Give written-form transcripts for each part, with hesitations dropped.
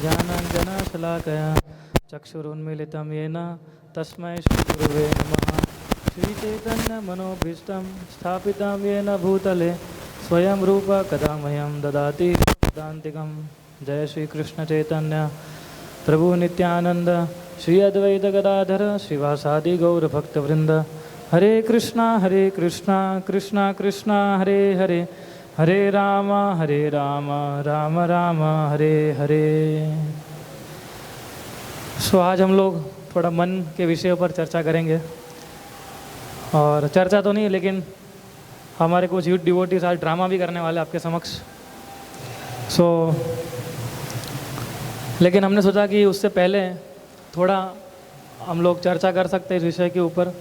ज्ञानाञ्जनशलाकया चक्षुरुन्मीलितं येन तस्मै श्रीगुरुवे नमः। श्रीचैतन्यमनोभीष्टं स्थापितं येन भूतले स्वयं रूप कदा मह्यं ददाति दान्तिकं। जय श्री कृष्ण चैतन्य प्रभु नित्यानंद श्री अद्वैत गदाधर श्रीवासादि गौर भक्तवृंद। हरे कृष्णा कृष्णा कृष्णा हरे हरे, हरे राम राम राम हरे हरे। सो आज हम लोग थोड़ा मन के विषय पर चर्चा करेंगे। और चर्चा तो नहीं, लेकिन हमारे कुछ यूथ डिवोटीज आज ड्रामा भी करने वाले आपके समक्ष। लेकिन हमने सोचा कि उससे पहले थोड़ा हम लोग चर्चा कर सकते हैं इस विषय के ऊपर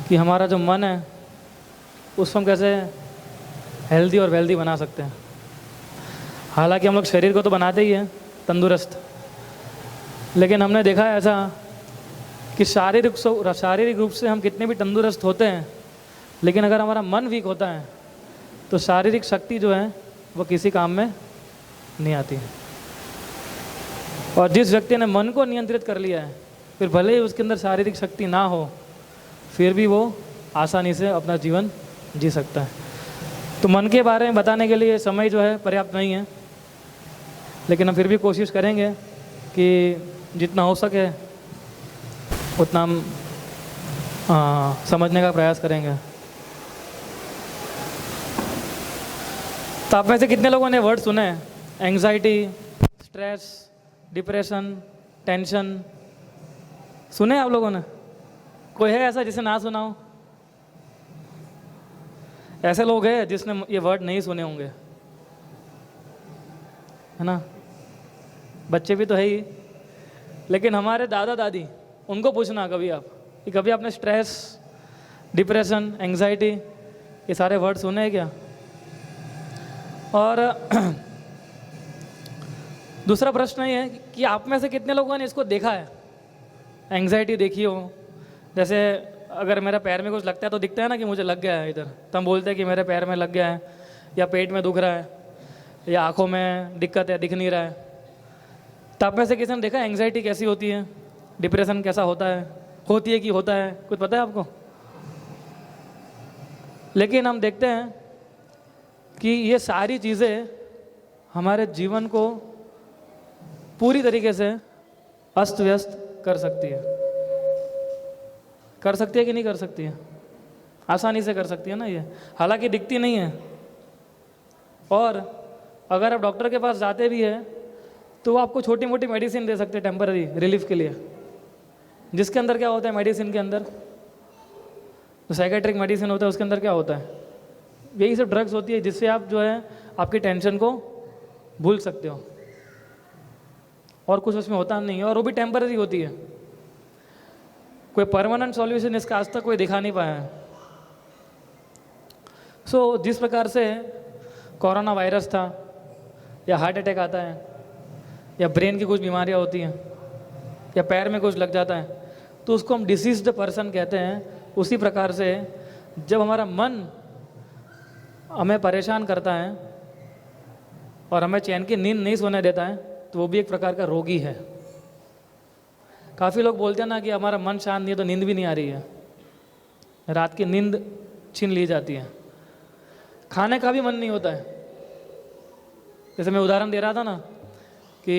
कि हमारा जो मन है उसको हम कैसे हेल्दी और वेल्दी बना सकते हैं। हालांकि हम लोग शरीर को तो बनाते ही हैं तंदुरुस्त, लेकिन हमने देखा है ऐसा कि शारीरिक रूप से हम कितने भी तंदुरुस्त होते हैं, लेकिन अगर हमारा मन वीक होता है तो शारीरिक शक्ति जो है वो किसी काम में नहीं आती है। और जिस व्यक्ति ने मन को नियंत्रित कर लिया है, फिर भले ही उसके अंदर शारीरिक शक्ति ना हो, फिर भी वो आसानी से अपना जीवन जी सकता है। तो मन के बारे में बताने के लिए समय जो है पर्याप्त नहीं है, लेकिन हम फिर भी कोशिश करेंगे कि जितना हो सके उतना हम समझने का प्रयास करेंगे। तो आप में से कितने लोगों ने वर्ड सुने हैं? एंग्जाइटी, स्ट्रेस, डिप्रेशन, टेंशन सुने आप लोगों ने? कोई है ऐसा जिसे ना सुना हो? ऐसे लोग हैं जिसने ये वर्ड नहीं सुने होंगे, है ना? बच्चे भी तो है ही, लेकिन हमारे दादा दादी, उनको पूछना कभी आप कि कभी आपने स्ट्रेस, डिप्रेशन, एंग्जाइटी ये सारे वर्ड सुने हैं क्या? और दूसरा प्रश्न ये है कि आप में से कितने लोगों ने इसको देखा है? एंग्जाइटी देखी हो, जैसे अगर मेरे पैर में कुछ लगता है तो दिखता है ना कि मुझे लग गया है इधर, तो हम बोलते हैं कि मेरे पैर में लग गया है, या पेट में दुख रहा है, या आँखों में दिक्कत है, दिख नहीं रहा है। तो आप में से किसी ने देखा एंग्जाइटी कैसी होती है, डिप्रेशन कैसा होता है, होती है कि होता है, कुछ पता है आपको? लेकिन हम देखते हैं कि ये सारी चीज़ें हमारे जीवन को पूरी तरीके से अस्त व्यस्त कर सकती है। कर सकती है कि नहीं कर सकती है? आसानी से कर सकती है ना ये, हालांकि दिखती नहीं है। और अगर आप डॉक्टर के पास जाते भी हैं तो वो आपको छोटी मोटी मेडिसिन दे सकते हैं टेम्पररी रिलीफ के लिए, जिसके अंदर क्या होता है मेडिसिन के अंदर, जो साइकेट्रिक मेडिसिन होता है उसके अंदर क्या होता है, यही सब ड्रग्स होती है जिससे आप जो है आपकी टेंशन को भूल सकते हो, और कुछ उसमें होता नहीं है, और वो भी टेम्पररी होती है। कोई परमानेंट सॉल्यूशन इसका आज तक कोई दिखा नहीं पाया है। जिस प्रकार से कोरोना वायरस था, या हार्ट अटैक आता है, या ब्रेन की कुछ बीमारियां होती हैं, या पैर में कुछ लग जाता है, तो उसको हम डिसीज्ड पर्सन कहते हैं। उसी प्रकार से जब हमारा मन हमें परेशान करता है और हमें चैन की नींद नहीं सोने देता है, तो वो भी एक प्रकार का रोगी है। काफ़ी लोग बोलते हैं ना कि हमारा मन शांत नहीं है तो नींद भी नहीं आ रही है, रात की नींद छीन ली जाती है, खाने का भी मन नहीं होता है। जैसे मैं उदाहरण दे रहा था ना कि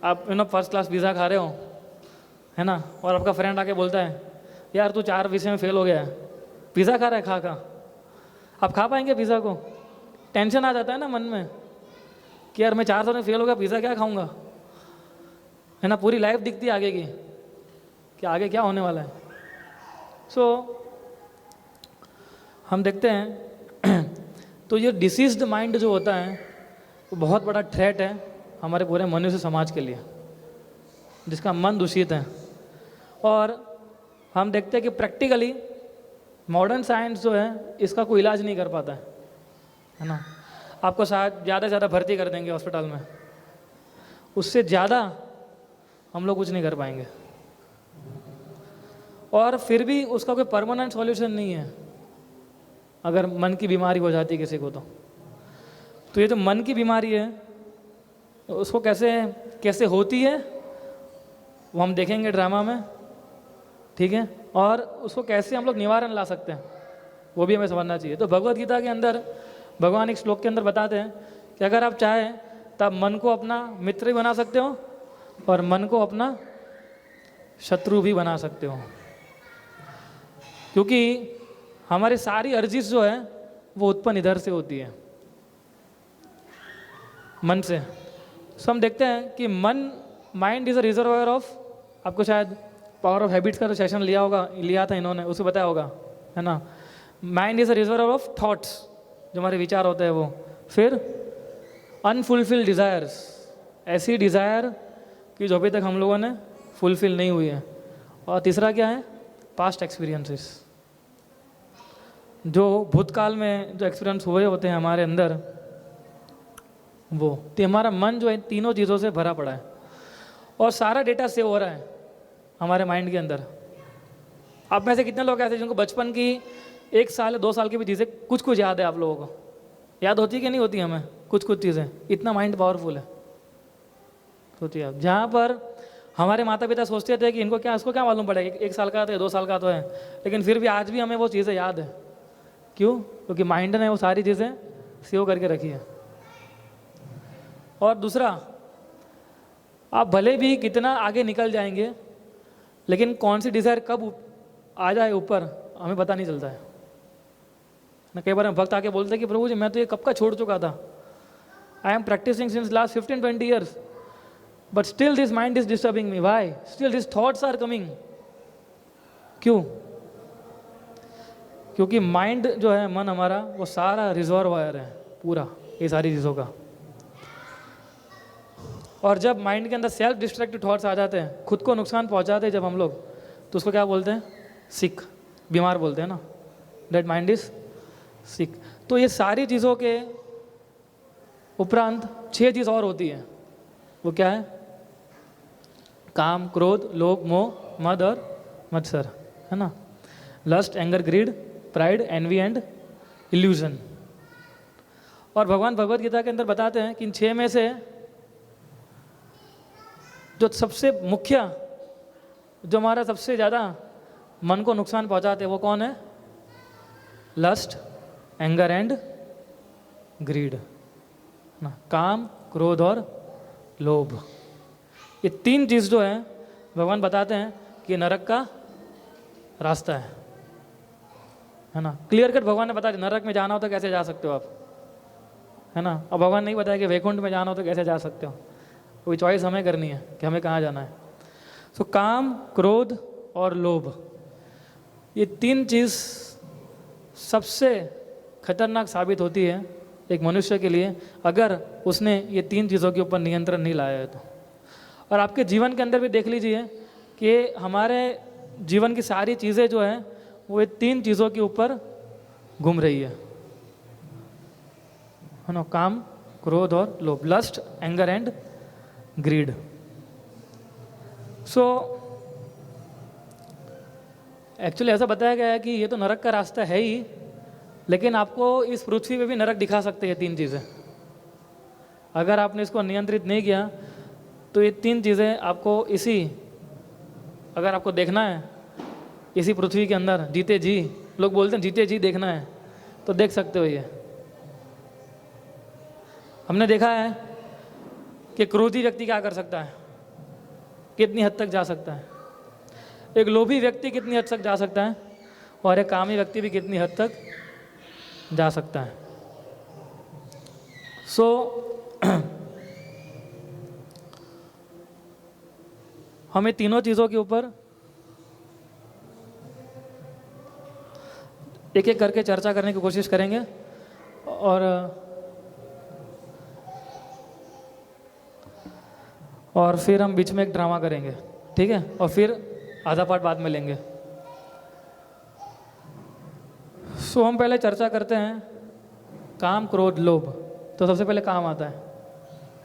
आप फर्स्ट क्लास पिज़्ज़ा खा रहे हो, है ना, और आपका फ्रेंड आके बोलता है यार तू 4 विषय में फेल हो गया है, पिज़्ज़ा खा रहा है, खा आप खा पाएंगे पिज़्ज़ा को? टेंशन आ जाता है ना मन में कि यार मैं 4 में फेल हो गया, पिज़्ज़ा क्या खाऊंगा, है ना? पूरी लाइफ दिखती है आगे की कि आगे क्या होने वाला है। हम देखते हैं तो ये डिसीज्ड माइंड जो होता है वो बहुत बड़ा थ्रेट है हमारे पूरे मनुष्य समाज के लिए, जिसका मन दूषित है। और हम देखते हैं कि प्रैक्टिकली मॉडर्न साइंस जो है इसका कोई इलाज नहीं कर पाता है ना? आपको शायद ज़्यादा से ज़्यादा भर्ती कर देंगे हॉस्पिटल में, उससे ज़्यादा हम लोग कुछ नहीं कर पाएंगे। और फिर भी उसका कोई परमानेंट सॉल्यूशन नहीं है अगर मन की बीमारी हो जाती है किसी को तो ये जो मन की बीमारी है उसको कैसे कैसे होती है वो हम देखेंगे ड्रामा में, ठीक है, और उसको कैसे हम लोग निवारण ला सकते हैं वो भी हमें समझना चाहिए। तो भगवत गीता के अंदर भगवान एक श्लोक के अंदर बताते हैं कि अगर आप चाहें तो आप मन को अपना मित्र भी बना सकते हो और मन को अपना शत्रु भी बना सकते हो, क्योंकि हमारी सारी अर्जिश जो है वो उत्पन्न इधर से होती है, मन से। सो हम देखते हैं कि mind is a reservoir of, आपको शायद पावर ऑफ हैबिट्स का तो सेशन लिया था इन्होंने, उसे बताया होगा, है ना। Mind is a reservoir of thoughts, जो हमारे विचार होते हैं वो। फिर अनफुलफिल्ड डिज़ायर्स, ऐसी डिज़ायर कि जो अभी तक हम लोगों ने फुलफिल नहीं हुई है। और तीसरा क्या है, पास्ट एक्सपीरियंसेस, जो भूतकाल में जो एक्सपीरियंस हुए होते हैं हमारे अंदर वो। तो हमारा मन जो है तीनों चीज़ों से भरा पड़ा है और सारा डेटा सेव हो रहा है हमारे माइंड के अंदर। आप में से कितने लोग ऐसे जिनको बचपन की 1 साल 2 साल की भी चीज़ें कुछ कुछ याद है? आप लोगों को याद होती कि नहीं होती? हमें कुछ कुछ चीज़ें, इतना माइंड पावरफुल है। सोचिए आप, जहाँ पर हमारे माता पिता सोचते थे कि इनको क्या, इसको क्या मालूम पड़ेगा, 1 साल का तो 2 साल का तो है, लेकिन फिर भी आज भी हमें वो चीज़ें याद है। क्यों? क्योंकि माइंड ने वो सारी चीज़ें सेव करके रखी है। और दूसरा, आप भले भी कितना आगे निकल जाएंगे, लेकिन कौन सी डिज़ायर कब आ जाए ऊपर हमें पता नहीं चलता है ना। कई बार हम भक्त आके बोलते हैं कि प्रभु जी मैं तो ये कब का छोड़ चुका था, I am practicing since last 15-20 years, but still this mind is disturbing me, why still this thoughts are coming. क्यों? क्योंकि माइंड जो है, मन हमारा, वो सारा रिजर्वायर है पूरा ये सारी चीज़ों का। और जब माइंड के अंदर सेल्फ डिस्ट्रक्टिव थॉट्स आ जाते हैं, खुद को नुकसान पहुंचाते हैं जब हम लोग, तो उसको क्या बोलते हैं? सिक, बीमार बोलते हैं ना, दैट माइंड इज सिक। तो ये सारी चीज़ों के उपरांत 6 चीज़ और होती है, वो क्या है? काम, क्रोध, लोभ, मोह, मद और मत्सर, है ना। Lust, anger, greed, pride, envy and illusion. और भगवान भगवत गीता के अंदर बताते हैं कि इन 6 में से जो सबसे मुख्य, जो हमारा सबसे ज़्यादा मन को नुकसान पहुंचाते हैं वो कौन है? लस्ट, एंगर एंड ग्रीड ना, काम, क्रोध और लोभ। ये 3 चीज़ जो है भगवान बताते हैं कि नरक का रास्ता है ना। क्लियर कट भगवान ने बता दिया, नरक में जाना हो तो कैसे जा सकते हो आप, है ना। अब भगवान नहीं बताया कि वैकुंठ में जाना हो तो कैसे जा सकते हो, कोई चॉइस हमें करनी है कि हमें कहाँ जाना है। सो काम, क्रोध और लोभ, ये 3 चीज़ सबसे खतरनाक साबित होती है एक मनुष्य के लिए अगर उसने ये 3 चीज़ों के ऊपर नियंत्रण नहीं लाया है तो। और आपके जीवन के अंदर भी देख लीजिए कि हमारे जीवन की सारी चीज़ें जो हैं वो ये 3 चीज़ों के ऊपर घूम रही है ना, काम, क्रोध और लोभ, lust, anger and greed. So actually ऐसा बताया गया है कि ये तो नरक का रास्ता है ही, लेकिन आपको इस पृथ्वी पे भी नरक दिखा सकते हैं 3 चीज़ें। अगर आपने इसको नियंत्रित नहीं किया तो ये 3 चीज़ें आपको अगर आपको देखना है इसी पृथ्वी के अंदर जीते जी, लोग बोलते हैं जीते जी देखना है, तो देख सकते हो। ये हमने देखा है कि क्रोधी व्यक्ति क्या कर सकता है, कितनी हद तक जा सकता है, एक लोभी व्यक्ति कितनी हद तक जा सकता है, और एक कामी व्यक्ति भी कितनी हद तक जा सकता है। सो हमें तीनों चीज़ों के ऊपर एक एक करके चर्चा करने की कोशिश करेंगे और फिर हम बीच में एक ड्रामा करेंगे, ठीक है, और फिर आधा पार्ट बाद में लेंगे। सो हम पहले चर्चा करते हैं काम, क्रोध, लोभ। तो सबसे पहले काम आता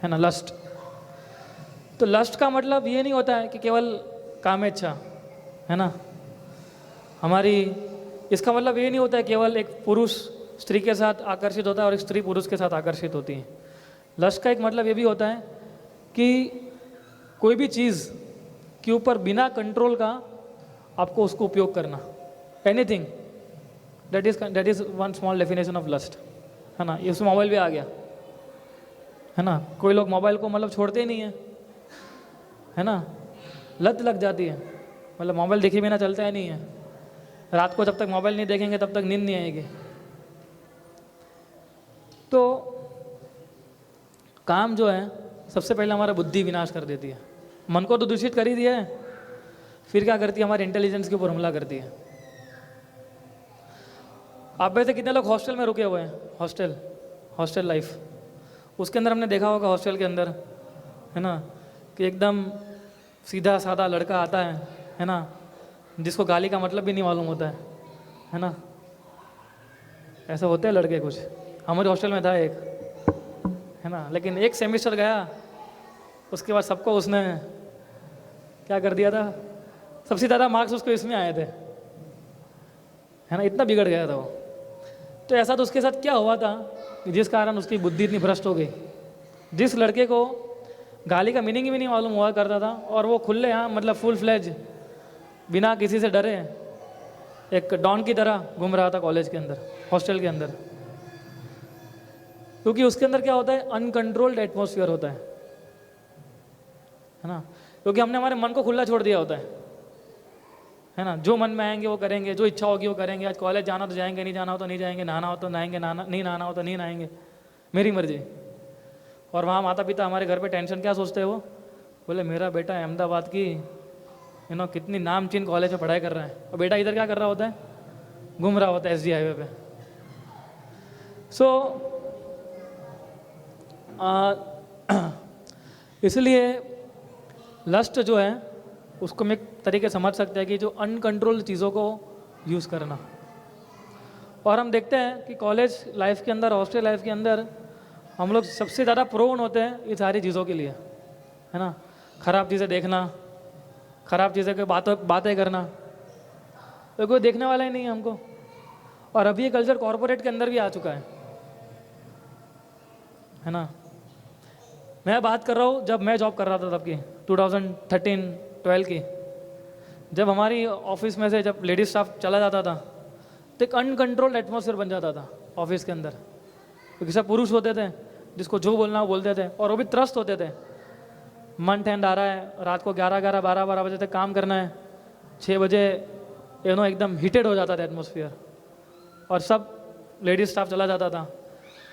है ना, लस्ट। तो लस्ट का मतलब ये नहीं होता है कि केवल कामेच्छा, है ना, हमारी, इसका मतलब ये नहीं होता है केवल एक पुरुष स्त्री के साथ आकर्षित होता है और एक स्त्री पुरुष के साथ आकर्षित होती है। लस्ट का एक मतलब ये भी होता है कि कोई भी चीज़ के ऊपर बिना कंट्रोल का आपको उसको उपयोग करना, anything, that is one small definition of lust, है ना। इसमें मोबाइल भी आ गया, है ना। कोई लोग मोबाइल को मतलब छोड़ते ही नहीं है ना, लत लग जाती है, मतलब मोबाइल देखे बिना चलता ही नहीं है। रात को जब तक मोबाइल नहीं देखेंगे तब तक नींद नहीं आएगी। तो काम जो है सबसे पहले हमारा बुद्धि विनाश कर देती है। मन को तो दूषित कर ही दिया है, फिर क्या करती है, हमारे इंटेलिजेंस के ऊपर हमला करती है। आप में से कितने लोग हॉस्टल में रुके हुए हैं? हॉस्टल लाइफ, उसके अंदर हमने देखा होगा हॉस्टल के अंदर, है ना, कि एकदम सीधा साधा लड़का आता है ना, जिसको गाली का मतलब भी नहीं मालूम होता है ना। ऐसे होते हैं लड़के कुछ, हमारे हॉस्टल में था एक, है ना। लेकिन एक सेमेस्टर गया, उसके बाद सबको उसने क्या कर दिया था, सबसे ज़्यादा मार्क्स उसको इसमें आए थे, है ना, इतना बिगड़ गया था वो। तो ऐसा तो उसके साथ क्या हुआ था कि जिस कारण उसकी बुद्धि इतनी भ्रष्ट हो गई। जिस लड़के को गाली का मीनिंग भी नहीं मालूम हुआ करता था, और वो खुले यहाँ मतलब फुल फ्लेज बिना किसी से डरे एक डॉन की तरह घूम रहा था कॉलेज के अंदर, हॉस्टल के अंदर, क्योंकि उसके अंदर क्या होता है, अनकंट्रोल्ड एटमॉस्फेयर होता है ना। क्योंकि हमने हमारे मन को खुला छोड़ दिया होता है ना। जो मन में आएंगे वो करेंगे, जो इच्छा होगी वो करेंगे। आज कॉलेज जाना तो जाएंगे, नहीं जाना हो तो नहीं जाएंगे, नहाना हो तो नहाएंगे, नहीं नहाना हो तो नहीं नहाएंगे, मेरी मर्जी। और वहाँ माता पिता हमारे घर पे टेंशन क्या सोचते हैं, वो बोले मेरा बेटा अहमदाबाद की कितनी नामचीन कॉलेज में पढ़ाई कर रहा है, और बेटा इधर क्या कर रहा होता है, घूम रहा होता है SG हाईवे पे। सो इसलिए लस्ट जो है उसको हम एक तरीके समझ सकते हैं कि जो अनकंट्रोल्ड चीज़ों को यूज़ करना। और हम देखते हैं कि कॉलेज लाइफ के अंदर, हॉस्टल लाइफ के अंदर हम लोग सबसे ज़्यादा प्रोन होते हैं ये सारी चीज़ों के लिए, है ना। ख़राब चीज़ें देखना, ख़राब चीज़ें के बातें करना, तो कोई देखने वाला ही नहीं है हमको। और अभी ये कल्चर कॉरपोरेट के अंदर भी आ चुका है ना। मैं बात कर रहा हूँ जब मैं जॉब कर रहा था तब की, 2013-12 की, जब हमारी ऑफिस में से जब लेडीज स्टाफ चला जाता था तो एक अनकंट्रोल्ड एटमॉस्फेयर बन जाता था ऑफिस के अंदर, क्योंकि सब पुरुष होते थे जिसको जो बोलना वो बोलते थे, और वो भी त्रस्त होते थे। मंथ एंड आ रहा है, रात को 11-11, 12-12 बजे तक काम करना है, 6 बजे एकदम हीटेड हो जाता था एटमॉस्फेयर, और सब लेडीज स्टाफ चला जाता था,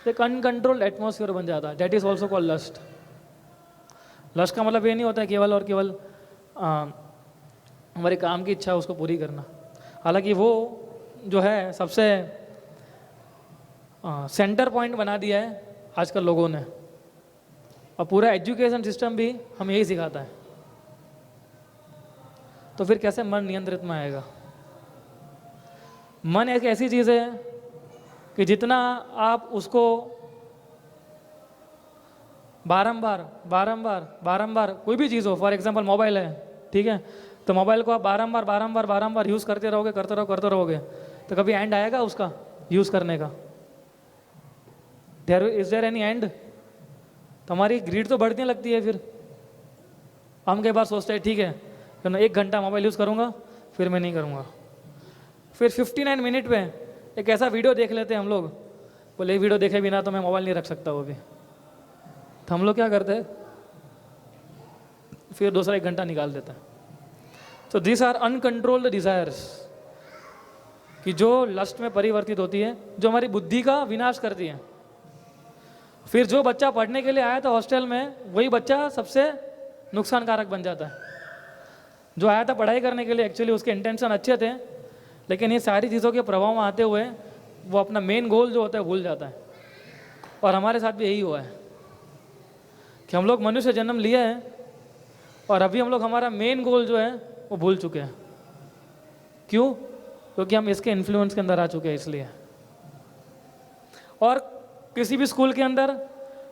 तो एक अनकंट्रोल्ड एटमॉस्फेयर बन जाता। That is also called lust. Lust का मतलब ये नहीं होता है केवल और केवल हमारे काम की इच्छा उसको पूरी करना। हालांकि वो जो है सबसे सेंटर पॉइंट बना दिया है आजकल लोगों ने, और पूरा एजुकेशन सिस्टम भी हमें यही सिखाता है। तो फिर कैसे मन नियंत्रित में आएगा? मन एक ऐसी चीज़ है कि जितना आप उसको बारंबार कोई भी चीज़ हो, फॉर एग्जांपल मोबाइल है, ठीक है, तो मोबाइल को आप बारंबार यूज़ करते रहोगे तो कभी एंड आएगा उसका यूज़ करने का? Is there any end? तो हमारी ग्रीड तो बढ़ने लगती है। फिर हम कई बार सोचते हैं ठीक है तो मैं 1 घंटा मोबाइल यूज़ करूँगा, फिर मैं नहीं करूँगा। फिर 59 मिनट में एक ऐसा वीडियो देख लेते हैं हम लोग, बोले वीडियो देखे बिना तो मैं मोबाइल नहीं रख सकता वो भी। तो हम लोग क्या करते हैं, फिर दूसरा 1 घंटा निकाल देता है। तो दिस आर अनकंट्रोल्ड डिजायर्स, कि जो लस्ट में परिवर्तित होती है, जो हमारी बुद्धि का विनाश करती है। फिर जो बच्चा पढ़ने के लिए आया था हॉस्टल में, वही बच्चा सबसे नुकसानकारक बन जाता है। जो आया था पढ़ाई करने के लिए, एक्चुअली उसके इंटेंशन अच्छे थे, लेकिन ये सारी चीज़ों के प्रभाव में आते हुए वो अपना मेन गोल जो होता है भूल जाता है। और हमारे साथ भी यही हुआ है कि हम लोग मनुष्य जन्म लिए हैं और अभी हम लोग हमारा मेन गोल जो है वो भूल चुके हैं। क्यों? क्योंकि हम इसके इन्फ्लुएंस के अंदर आ चुके हैं इसलिए। और किसी भी स्कूल के अंदर,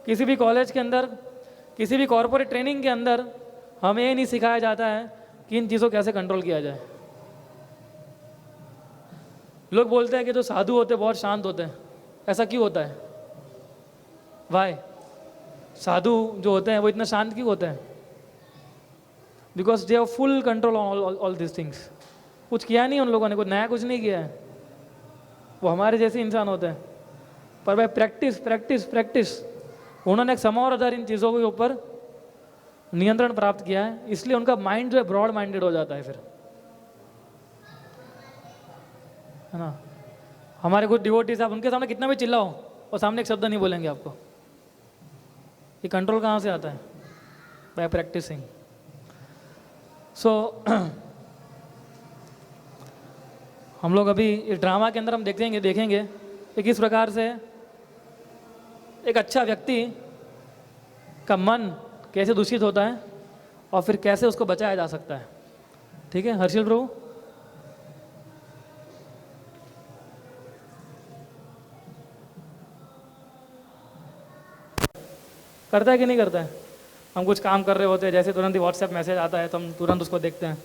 किसी भी कॉलेज के अंदर, किसी भी कॉर्पोरेट ट्रेनिंग के अंदर हमें ये नहीं सिखाया जाता है कि इन चीज़ों को कैसे कंट्रोल किया जाए। लोग बोलते हैं कि जो साधु होते हैं बहुत शांत होते हैं। ऐसा क्यों होता है? वाई? साधु जो होते हैं वो इतना शांत क्यों होते हैं? Because they have full control on all this things. कुछ किया नहीं उन लोगों ने, कुछ नया कुछ नहीं किया है, वो हमारे जैसे इंसान होते हैं, पर भाई प्रैक्टिस प्रैक्टिस प्रैक्टिस, उन्होंने एक समय और आधार इन चीज़ों के ऊपर नियंत्रण प्राप्त किया है, इसलिए उनका माइंड जो है ब्रॉड माइंडेड हो जाता है फिर, है ना। हमारे कुछ डिवोटीज, आप उनके सामने कितना भी चिल्लाओ और सामने एक शब्द नहीं बोलेंगे आपको। ये कंट्रोल कहाँ से आता है? Bye practising. सो हम लोग अभी इस ड्रामा के अंदर हम देखेंगे कि किस प्रकार से एक अच्छा व्यक्ति का मन कैसे दूषित होता है और फिर कैसे उसको बचाया जा सकता है। ठीक है हर्षिल प्रभु? करता है कि नहीं करता है? हम कुछ काम कर रहे होते हैं, जैसे तुरंत ही व्हाट्सएप मैसेज आता है तो हम तुरंत उसको देखते हैं,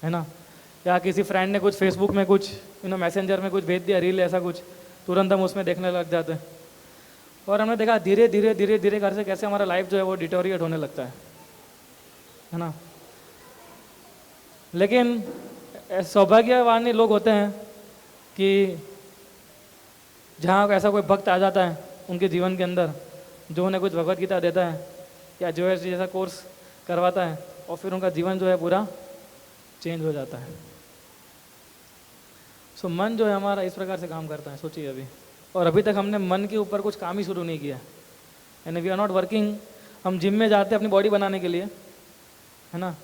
है ना। या किसी फ्रेंड ने कुछ फेसबुक में कुछ मैसेंजर में कुछ भेज दिया, रील ऐसा कुछ, तुरंत हम उसमें देखने लग जाते हैं। और हमने देखा धीरे धीरे धीरे धीरे करके कैसे हमारा लाइफ जो है वो डिटोरिएट होने लगता है ना। लेकिन सौभाग्यवान लोग होते हैं कि जहाँ ऐसा कोई भक्त आ जाता है उनके जीवन के अंदर, जो उन्हें कुछ भगवत गीता देता है या जो है जैसा कोर्स करवाता है, और फिर उनका जीवन जो है पूरा चेंज हो जाता है। सो मन जो है हमारा इस प्रकार से काम करता है, सोचिए अभी। और अभी तक हमने मन के ऊपर कुछ काम ही शुरू नहीं किया, यानी वी आर नॉट वर्किंग। हम जिम में जाते हैं अपनी बॉडी बनाने के लिए, है ना,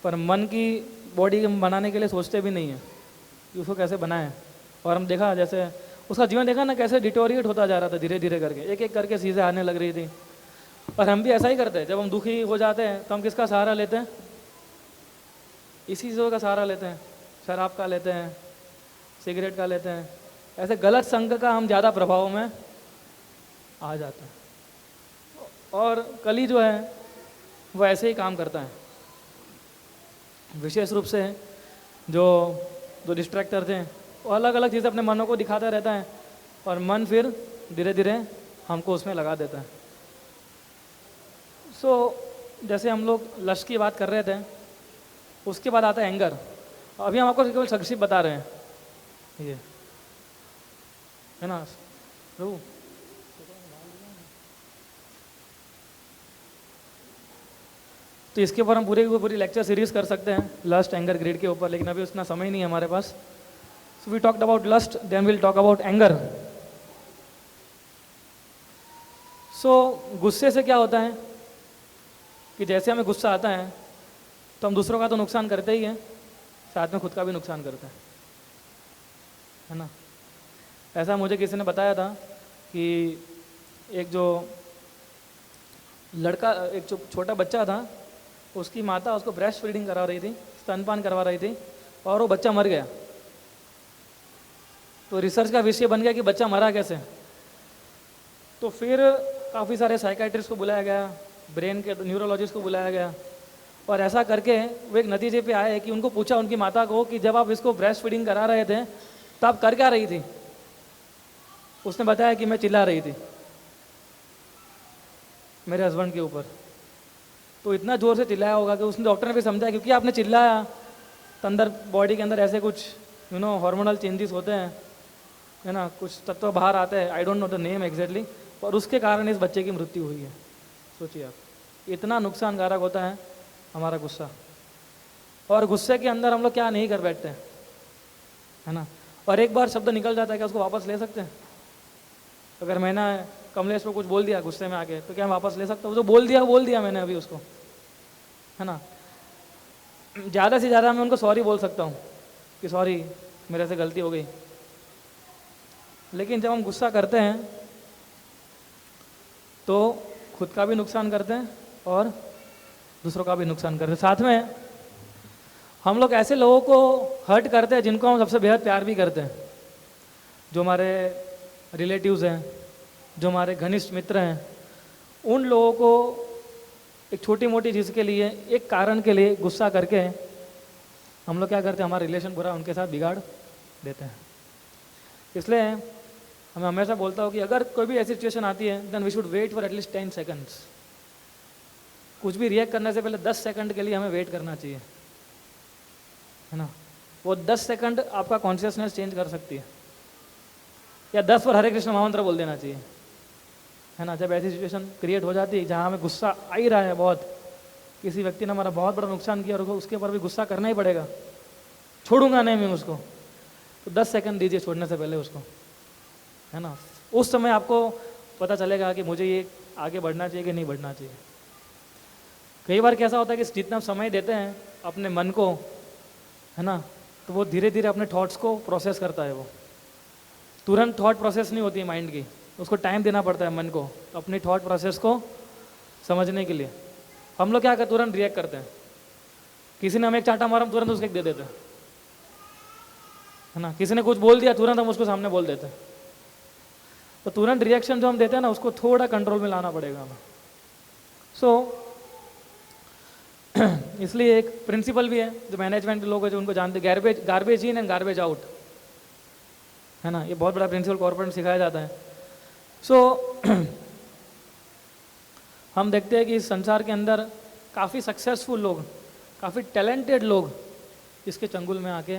पर मन की बॉडी हम बनाने के लिए सोचते भी नहीं है कि उसको कैसे बनाएं। और हम देखा जैसे उसका जीवन देखा ना कैसे डिटोरिएट होता जा रहा था धीरे धीरे करके, एक एक करके चीज़ें आने लग रही थी। और हम भी ऐसा ही करते हैं, जब हम दुखी हो जाते हैं तो हम किसका सहारा लेते हैं? इसी चीज़ों का सहारा लेते हैं, शराब का लेते हैं, सिगरेट का लेते हैं, ऐसे गलत संग का हम ज़्यादा प्रभाव में आ जाते हैं। और कली जो है वो ऐसे ही काम करता है, विशेष रूप से जो डिस्ट्रैक्टर थे वो अलग अलग चीज़ें अपने मनों को दिखाता रहता है, और मन फिर धीरे धीरे हमको उसमें लगा देता है। जैसे हम लोग लस्ट की बात कर रहे थे, उसके बाद आता है एंगर। अभी हम आपको केवल संक्षिप्त बता रहे हैं, ये है ना प्रभु। तो इसके ऊपर हम पूरी लेक्चर सीरीज कर सकते हैं लस्ट एंगर ग्रीड के ऊपर, लेकिन अभी उतना समय नहीं है हमारे पास। So we talked about lust, then will talk about anger. So गुस्से से क्या होता है कि जैसे हमें गुस्सा आता है तो हम दूसरों का तो नुकसान करते ही हैं, साथ में खुद का भी नुकसान करते हैं, है ना। ऐसा मुझे किसी ने बताया था कि एक जो लड़का, एक जो छोटा बच्चा था, उसकी माता उसको ब्रेस्ट फीडिंग करा रही थी, स्तनपान करवा रही थी, और वो बच्चा मर गया। तो रिसर्च का विषय बन गया कि बच्चा मरा कैसे। तो फिर काफ़ी सारे साइकाइट्रिस्ट को बुलाया गया, ब्रेन के न्यूरोलॉजिस्ट को बुलाया गया, और ऐसा करके वो एक नतीजे पे आए कि उनको पूछा उनकी माता को कि जब आप इसको ब्रेस्ट फीडिंग करा रहे थे तो आप कर क्या रही थी? उसने बताया कि मैं चिल्ला रही थी मेरे हस्बैंड के ऊपर। तो इतना ज़ोर से चिल्लाया होगा कि उसने, डॉक्टर ने भी समझा क्योंकि आपने चिल्लाया तो अंदर बॉडी के अंदर ऐसे कुछ हार्मोनल चेंजेस होते हैं, है ना, कुछ तत्व बाहर आते हैं, I don't know the name exactly, और उसके कारण इस बच्चे की मृत्यु हुई है। सोचिए आप, इतना नुकसानकारक होता है हमारा गुस्सा। और गुस्से के अंदर हम लोग क्या नहीं कर बैठते हैं, है ना। और एक बार शब्द निकल जाता है, क्या उसको वापस ले सकते हैं? अगर मैंने कमलेश को कुछ बोल दिया गुस्से में आके, तो क्या मैं वापस ले सकता हूँ? जो बोल दिया मैंने अभी उसको, है ना। ज़्यादा से ज़्यादा मैं उनको सॉरी बोल सकता हूँ कि सॉरी मेरे से गलती हो गई। लेकिन जब हम गुस्सा करते हैं तो खुद का भी नुकसान करते हैं और दूसरों का भी नुकसान करते हैं। साथ में हम लोग ऐसे लोगों को हर्ट करते हैं जिनको हम सबसे बेहद प्यार भी करते हैं, जो हमारे रिलेटिव्स हैं, जो हमारे घनिष्ठ मित्र हैं। उन लोगों को एक छोटी मोटी चीज़ के लिए, एक कारण के लिए गुस्सा करके हम लोग क्या करते हैं, हमारा रिलेशन पूरा उनके साथ बिगाड़ देते हैं। इसलिए मैं हमेशा बोलता हूँ कि अगर कोई भी ऐसी सिचुएशन आती है, then we should wait for at least 10 seconds, कुछ भी रिएक्ट करने से पहले 10 सेकंड के लिए हमें वेट करना चाहिए, है ना। वो 10 सेकंड आपका कॉन्शियसनेस चेंज कर सकती है। या 10 बार हरे कृष्ण महामंत्र बोल देना चाहिए, है ना। जब ऐसी सिचुएशन क्रिएट हो जाती है जहाँ हमें गुस्सा आ ही रहा है बहुत, किसी व्यक्ति ने हमारा बहुत बड़ा नुकसान किया और उसके ऊपर भी गुस्सा करना ही पड़ेगा, छोड़ूंगा नहीं मैं उसको, तो 10 सेकंड दीजिए छोड़ने से पहले उसको, है ना। उस समय आपको पता चलेगा कि मुझे ये आगे बढ़ना चाहिए कि नहीं बढ़ना चाहिए। कई बार कैसा होता है कि जितना समय देते हैं अपने मन को, है ना, तो वो धीरे धीरे अपने थॉट्स को प्रोसेस करता है। वो तुरंत थॉट प्रोसेस नहीं होती है माइंड की, उसको टाइम देना पड़ता है मन को अपनी थॉट प्रोसेस को समझने के लिए। हम लोग क्या करते, तुरंत रिएक्ट करते हैं। किसी ने हमें एक चाटा मारा, हम तुरंत उसको एक दे देते हैं, है ना। किसी ने कुछ बोल दिया, तुरंत हम उसको सामने बोल देते हैं। तो तुरंत रिएक्शन जो हम देते हैं ना, उसको थोड़ा कंट्रोल में लाना पड़ेगा हमें। सो इसलिए एक प्रिंसिपल भी है जो मैनेजमेंट के लोग हैं जो उनको जानते, garbage in and garbage out, है ना। ये बहुत बड़ा प्रिंसिपल कॉर्पोरेट में सिखाया जाता है। सो हम देखते हैं कि इस संसार के अंदर काफ़ी सक्सेसफुल लोग, काफ़ी टैलेंटेड लोग इसके चंगुल में आके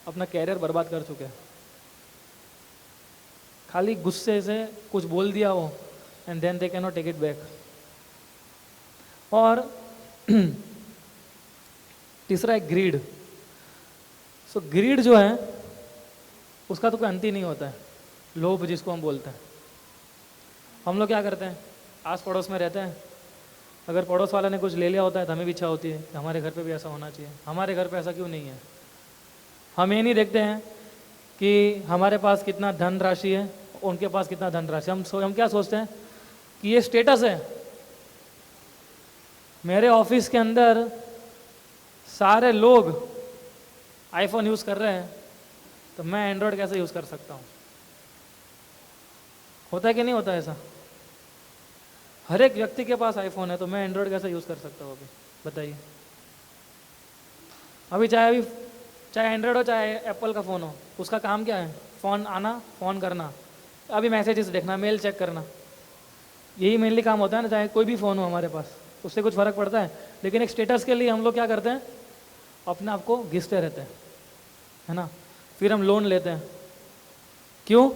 अपना कैरियर बर्बाद कर चुके हैं। खाली गुस्से से कुछ बोल दिया हो and then they can not take it back. और तीसरा है ग्रीड। सो ग्रीड जो है उसका तो कोई अंत ही नहीं होता है, लोभ जिसको हम बोलते हैं। हम लोग क्या करते हैं, आस पड़ोस में रहते हैं, अगर पड़ोस वाला ने कुछ ले लिया होता है तो हमें भी इच्छा होती है कि हमारे घर पे भी ऐसा होना चाहिए, हमारे घर पे ऐसा क्यों नहीं है। हम ये नहीं देखते हैं कि हमारे पास कितना धन राशि है, उनके पास कितना धन राशि। हम क्या सोचते हैं कि ये स्टेटस है, मेरे ऑफिस के अंदर सारे लोग आईफोन यूज़ कर रहे हैं तो मैं एंड्रॉयड कैसे यूज़ कर सकता हूँ। होता है कि नहीं होता है ऐसा? हर एक व्यक्ति के पास आईफोन है तो मैं एंड्रॉयड कैसे यूज़ कर सकता हूँ, अभी बताइए। अभी चाहे एंड्रॉयड हो चाहे एप्पल का फ़ोन हो, उसका काम क्या है? फ़ोन आना, फ़ोन करना, अभी मैसेजेस देखना, मेल चेक करना, यही मेनली काम होता है ना। चाहे कोई भी फ़ोन हो हमारे पास, उससे कुछ फ़र्क पड़ता है। लेकिन एक स्टेटस के लिए हम लोग क्या करते हैं, अपने आप को घिसते रहते हैं, है ना। फिर हम लोन लेते हैं, क्यों?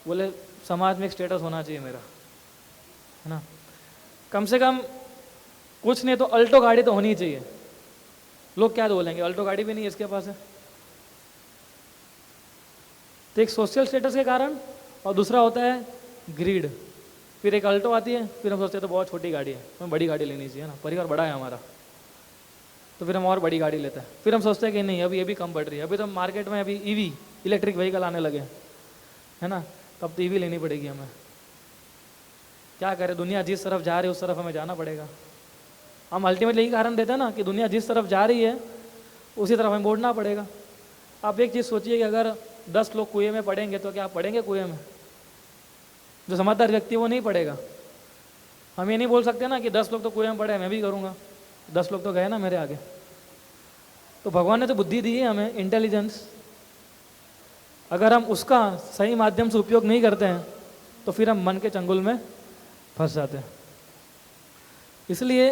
बोले समाज में एक स्टेटस होना चाहिए मेरा, है ना। कम से कम कुछ नहीं तो अल्टो गाड़ी तो होनी चाहिए। लोग क्या बोलेंगे, अल्टो गाड़ी भी नहीं है इसके पास है। तो एक सोशल स्टेटस के कारण, और दूसरा होता है ग्रीड। फिर एक अल्टो आती है, फिर हम सोचते हैं तो बहुत छोटी गाड़ी है, हमें बड़ी गाड़ी लेनी चाहिए ना, परिवार बड़ा है हमारा, तो फिर हम और बड़ी गाड़ी लेते हैं। फिर हम सोचते हैं कि नहीं अभी ये भी कम पड़ रही है, अभी तो मार्केट में अभी ईवी इलेक्ट्रिक व्हीकल आने लगे, है ना, तब तो ईवी लेनी पड़ेगी हमें। क्या करें, दुनिया जिस तरफ जा रही है उस तरफ हमें जाना पड़ेगा। हम अल्टीमेटली यही कारण देते हैं ना कि दुनिया जिस तरफ जा रही है उसी तरफ हमें बढ़ना पड़ेगा। आप एक चीज़ सोचिए कि अगर 10 लोग कुएं में पड़ेंगे तो क्या आप पड़ेंगे कुएं में? जो समझदार व्यक्ति वो नहीं पड़ेगा। हम ये नहीं बोल सकते ना कि 10 लोग तो कुएं में पड़े मैं भी करूँगा, 10 लोग तो गए ना मेरे आगे। तो भगवान ने तो बुद्धि दी है हमें, इंटेलिजेंस, अगर हम उसका सही माध्यम से उपयोग नहीं करते हैं तो फिर हम मन के चंगुल में फंस जाते हैं। इसलिए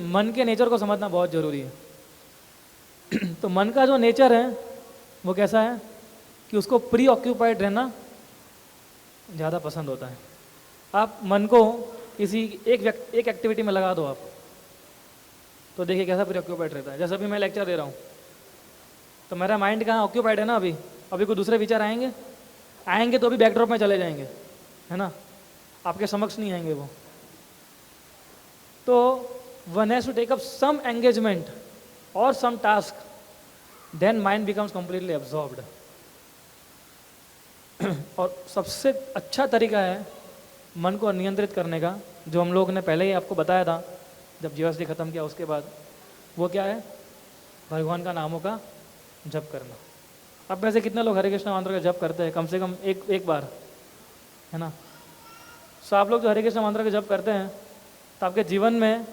मन के नेचर को समझना बहुत ज़रूरी है। तो मन का जो नेचर है वो कैसा है कि उसको प्री ऑक्यूपाइड रहना ज़्यादा पसंद होता है। आप मन को किसी एक एक्टिविटी में लगा दो आप, तो देखिए कैसा प्री ऑक्यूपाइड रहता है। जैसे अभी मैं लेक्चर दे रहा हूँ तो मेरा माइंड कहाँ ऑक्यूपाइड है ना, अभी कोई दूसरे विचार आएंगे तो अभी बैकड्रॉप में चले जाएंगे, है ना, आपके समक्ष नहीं आएंगे वो। तो one has to take up some engagement और some task, then mind becomes completely absorbed. और सबसे अच्छा तरीका है मन को नियंत्रित करने का, जो हम लोग ने पहले ही आपको बताया था जब जीएसटी ख़त्म किया उसके बाद, वो क्या है? भगवान का नामों का जप करना। अब वैसे कितने लोग हरे कृष्ण मंत्र का जप करते हैं? कम से कम एक बार, है ना। सो आप लोग जो हरे कृष्ण मंत्र का जप करते हैं तो आपके जीवन में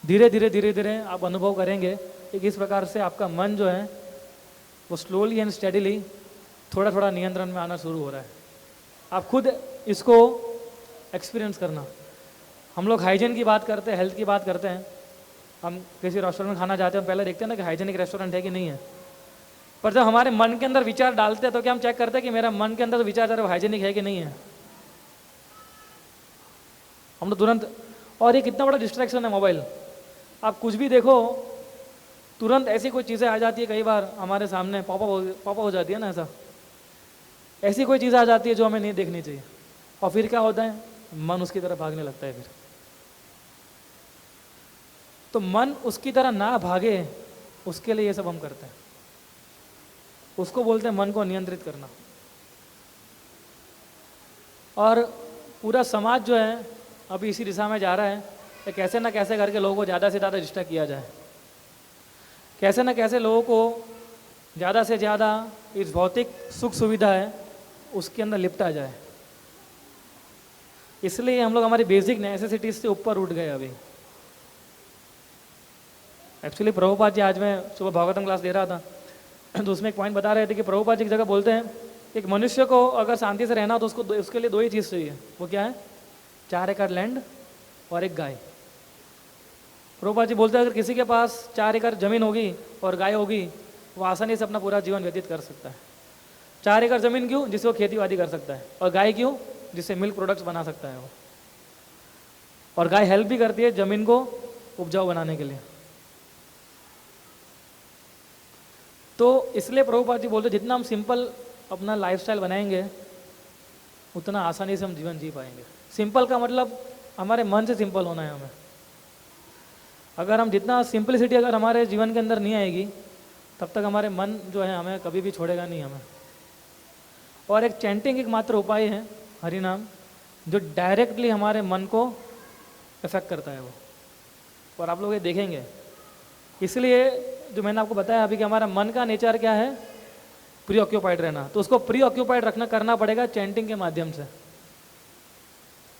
धीरे धीरे आप अनुभव करेंगे कि किस प्रकार से आपका मन जो है वो स्लोली एंड स्टेडीली थोड़ा थोड़ा नियंत्रण में आना शुरू हो रहा है। आप खुद इसको एक्सपीरियंस करना। हम लोग हाइजीन की बात करते हैं, हेल्थ की बात करते हैं, हम किसी रेस्टोरेंट में खाना जाते हैं, हम पहले देखते हैं ना कि हाइजीनिक रेस्टोरेंट है कि नहीं है। पर जब हमारे मन के अंदर विचार डालते हैं तो क्या हम चेक करते हैं कि मेरा मन के अंदर विचार जा रहा है हाइजीनिक है कि नहीं है? हम तो तुरंत, और ये कितना बड़ा डिस्ट्रैक्शन है मोबाइल। आप कुछ भी देखो, तुरंत ऐसी कोई चीज़ें आ जाती है, कई बार हमारे सामने पॉपअप हो जाती है ना, ऐसा ऐसी कोई चीज़ आ जाती है जो हमें नहीं देखनी चाहिए, और फिर क्या होता है, मन उसकी तरफ भागने लगता है। फिर तो मन उसकी तरह ना भागे, उसके लिए ये सब हम करते हैं। उसको बोलते हैं मन को नियंत्रित करना। और पूरा समाज जो है अभी इसी दिशा में जा रहा है कि कैसे ना कैसे करके लोगों को ज़्यादा से ज़्यादा डिस्ट्रैक्ट किया जाए, कैसे ना कैसे लोगों को ज़्यादा से ज़्यादा इस भौतिक सुख सुविधा है उसके अंदर लिपटा जाए। इसलिए हम लोग हमारी बेसिक नेसेसिटीज से ऊपर उठ गए अभी। एक्चुअली प्रभुपाद जी, आज मैं सुबह भागवतम क्लास दे रहा था तो उसमें एक पॉइंट बता रहे थे कि प्रभुपाद जी एक जगह बोलते हैं कि एक मनुष्य को अगर शांति से रहना हो तो उसको उसके लिए दो ही चीज़ चाहिए। वो क्या है? 4 एकड़ लैंड और एक गाय। प्रभुपाद जी बोलते हैं अगर किसी के पास 4 एकड़ जमीन होगी और गाय होगी, वो आसानी से अपना पूरा जीवन व्यतीत कर सकता है। 4 एकड़ जमीन क्यों? जिससे वो खेती कर सकता है। और गाय क्यों? जिससे मिल्क प्रोडक्ट्स बना सकता है वो। और गाय हेल्प भी करती है जमीन को उपजाऊ बनाने के लिए। तो इसलिए प्रभुपाद जी बोलते जितना हम सिंपल अपना लाइफस्टाइल बनाएंगे उतना आसानी से हम जीवन जी पाएंगे। सिंपल का मतलब हमारे मन से सिंपल होना है हमें। अगर हम जितना सिंपलिसिटी अगर हमारे जीवन के अंदर नहीं आएगी तब तक हमारे मन जो है हमें कभी भी छोड़ेगा नहीं हमें। और एक चैंटिंग एक मात्र उपाय है हरि नाम, जो डायरेक्टली हमारे मन को इफेक्ट करता है वो, और आप लोग ये देखेंगे। इसलिए जो मैंने आपको बताया अभी कि हमारा मन का नेचर क्या है, प्री ऑक्यूपाइड रहना। तो उसको प्री ऑक्यूपाइड रखना करना पड़ेगा चैंटिंग के माध्यम से।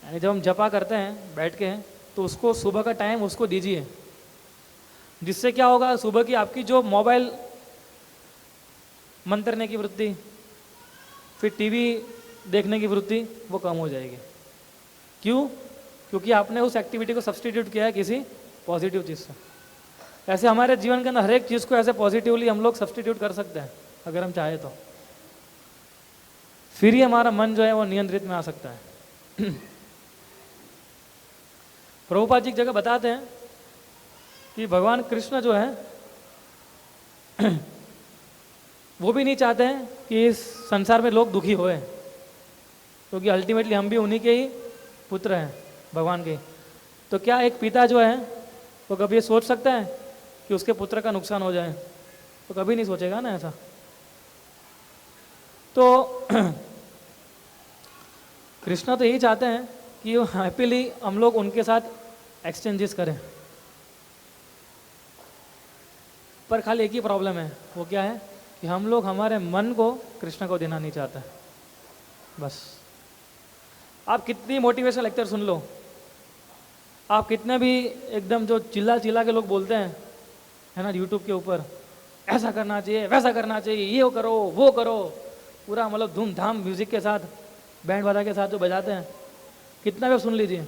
यानी जब हम जपा करते हैं बैठ के, तो उसको सुबह का टाइम उसको दीजिए, जिससे क्या होगा, सुबह की आपकी जो मोबाइल मंत्रने की वृत्ति, फिर टीवी देखने की वृत्ति, वो कम हो जाएगी। क्यों? क्योंकि आपने उस एक्टिविटी को सब्सटीट्यूट किया है किसी पॉजिटिव चीज़ से। ऐसे हमारे जीवन के अंदर हर एक चीज़ को ऐसे पॉजिटिवली हम लोग सब्सटीट्यूट कर सकते हैं अगर हम चाहे तो। फिर ही हमारा मन जो है वो नियंत्रित में आ सकता है। प्रभुपाद जी एक जगह बताते हैं कि भगवान कृष्ण जो है वो भी नहीं चाहते हैं कि इस संसार में लोग दुखी होए, क्योंकि अल्टीमेटली हम भी उन्हीं के ही पुत्र हैं, भगवान के। तो क्या एक पिता जो है वो कभी ये सोच सकता है कि उसके पुत्र का नुकसान हो जाए? तो कभी नहीं सोचेगा ना ऐसा। तो कृष्ण तो यही चाहते हैं कि वो हैप्पीली हम लोग उनके साथ एक्सचेंजेस करें। पर खाली एक ही प्रॉब्लम है, वो क्या है कि हम लोग हमारे मन को कृष्ण को देना नहीं चाहते। बस आप कितनी मोटिवेशनल लेक्चर सुन लो, आप कितने भी एकदम जो चिल्ला चिल्ला के लोग बोलते हैं है ना यूट्यूब के ऊपर, ऐसा करना चाहिए, वैसा करना चाहिए, ये करो वो करो, पूरा मतलब धूमधाम म्यूजिक के साथ, बैंड वाला के साथ जो बजाते हैं, कितना भी सुन लीजिए,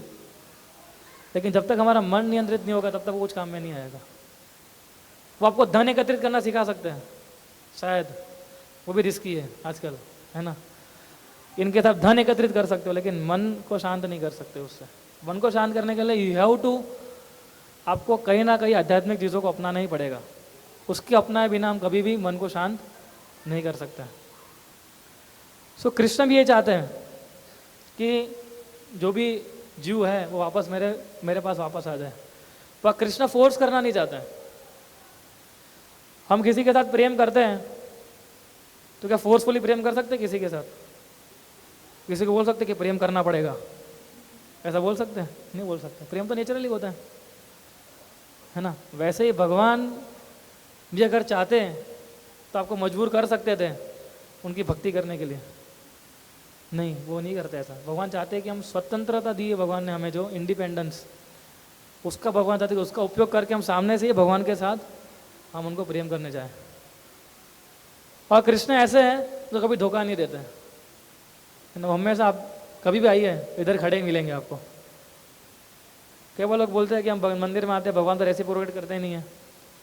लेकिन जब तक हमारा मन नियंत्रित नहीं होगा तब तक वो कुछ काम में नहीं आएगा। वो आपको धन एकत्रित करना सिखा सकते हैं शायद, वो भी रिस्की है आजकल, है ना। इनके साथ धन एकत्रित कर सकते हो, लेकिन मन को शांत नहीं कर सकते उससे। मन को शांत करने के लिए यू हैव टू, आपको कहीं ना कहीं आध्यात्मिक चीज़ों को अपनाना ही पड़ेगा। उसके अपनाए बिना हम कभी भी मन को शांत नहीं कर सकते। सो कृष्ण भी ये चाहते हैं कि जो भी जीव है वो वापस मेरे पास वापस आ जाए, पर कृष्ण फोर्स करना नहीं चाहते हैं। हम किसी के साथ प्रेम करते हैं तो क्या फोर्सफुली प्रेम कर सकते हैं किसी के साथ? किसी को बोल सकते कि प्रेम करना पड़ेगा, ऐसा बोल सकते हैं? नहीं बोल सकते। प्रेम तो नेचुरली होता है ना। वैसे ही भगवान भी अगर चाहते हैं तो आपको मजबूर कर सकते थे उनकी भक्ति करने के लिए। नहीं, वो नहीं करते ऐसा। भगवान चाहते हैं कि हम स्वतंत्रता दी है भगवान ने हमें, जो इंडिपेंडेंस, उसका भगवान चाहते हैं कि उसका उपयोग करके हम सामने से ही भगवान के साथ हम उनको प्रेम करने जाएं। और कृष्ण ऐसे हैं जो कभी धोखा नहीं देते हैं। हमेशा आप कभी भी आइए, इधर खड़े ही मिलेंगे आपको। कई बार लोग बोलते हैं कि हम मंदिर में आते हैं, भगवान तो रेसिप्रोकेट करते ही नहीं है।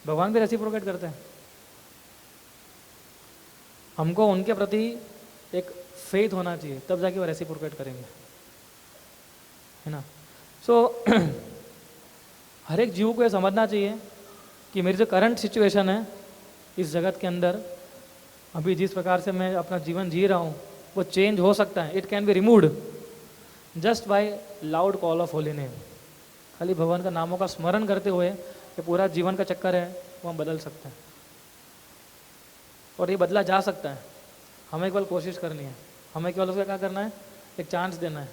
भगवान भी रेसिप्रोकेट करते हैं। हमको उनके प्रति एक फेथ होना चाहिए, तब जाके वो रेसिप्रोकेट करेंगे, है ना। सो हर एक जीव को ये समझना चाहिए कि मेरी जो करंट सिचुएशन है इस जगत के अंदर, अभी जिस प्रकार से मैं अपना जीवन जी रहा हूँ, वो चेंज हो सकता है। It can be removed just by loud call of holy name. खाली भगवान का नामों का स्मरण करते हुए ये पूरा जीवन का चक्कर है वो हम बदल सकते हैं, और ये बदला जा सकता है। हमें केवल कोशिश करनी है, हमें केवल उसका क्या करना है, एक चांस देना है।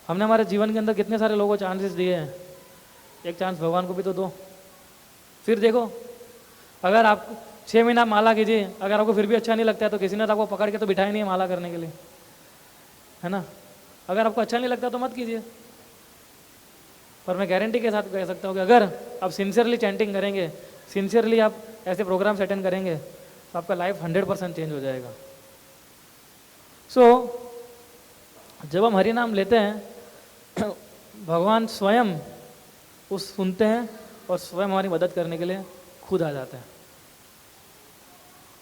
हमने हमारे जीवन के अंदर कितने सारे लोगों को चांसेस दिए हैं, एक चांस भगवान को भी तो दो। फिर देखो, अगर आप 6 महीना माला कीजिए, अगर आपको फिर भी अच्छा नहीं लगता है तो किसी ने तो आपको पकड़ के तो बिठाया नहीं है माला करने के लिए, है ना। अगर आपको अच्छा नहीं लगता तो मत कीजिए। पर मैं गारंटी के साथ कह सकता हूँ कि अगर आप सिंसियरली चैंटिंग करेंगे, सिंसियरली आप ऐसे प्रोग्राम्स अटेंड करेंगे, तो आपका लाइफ 100% चेंज हो जाएगा। जब हम हरि नाम लेते हैं भगवान स्वयं उस सुनते हैं और स्वयं हमारी मदद करने के लिए खुद आ जाते हैं।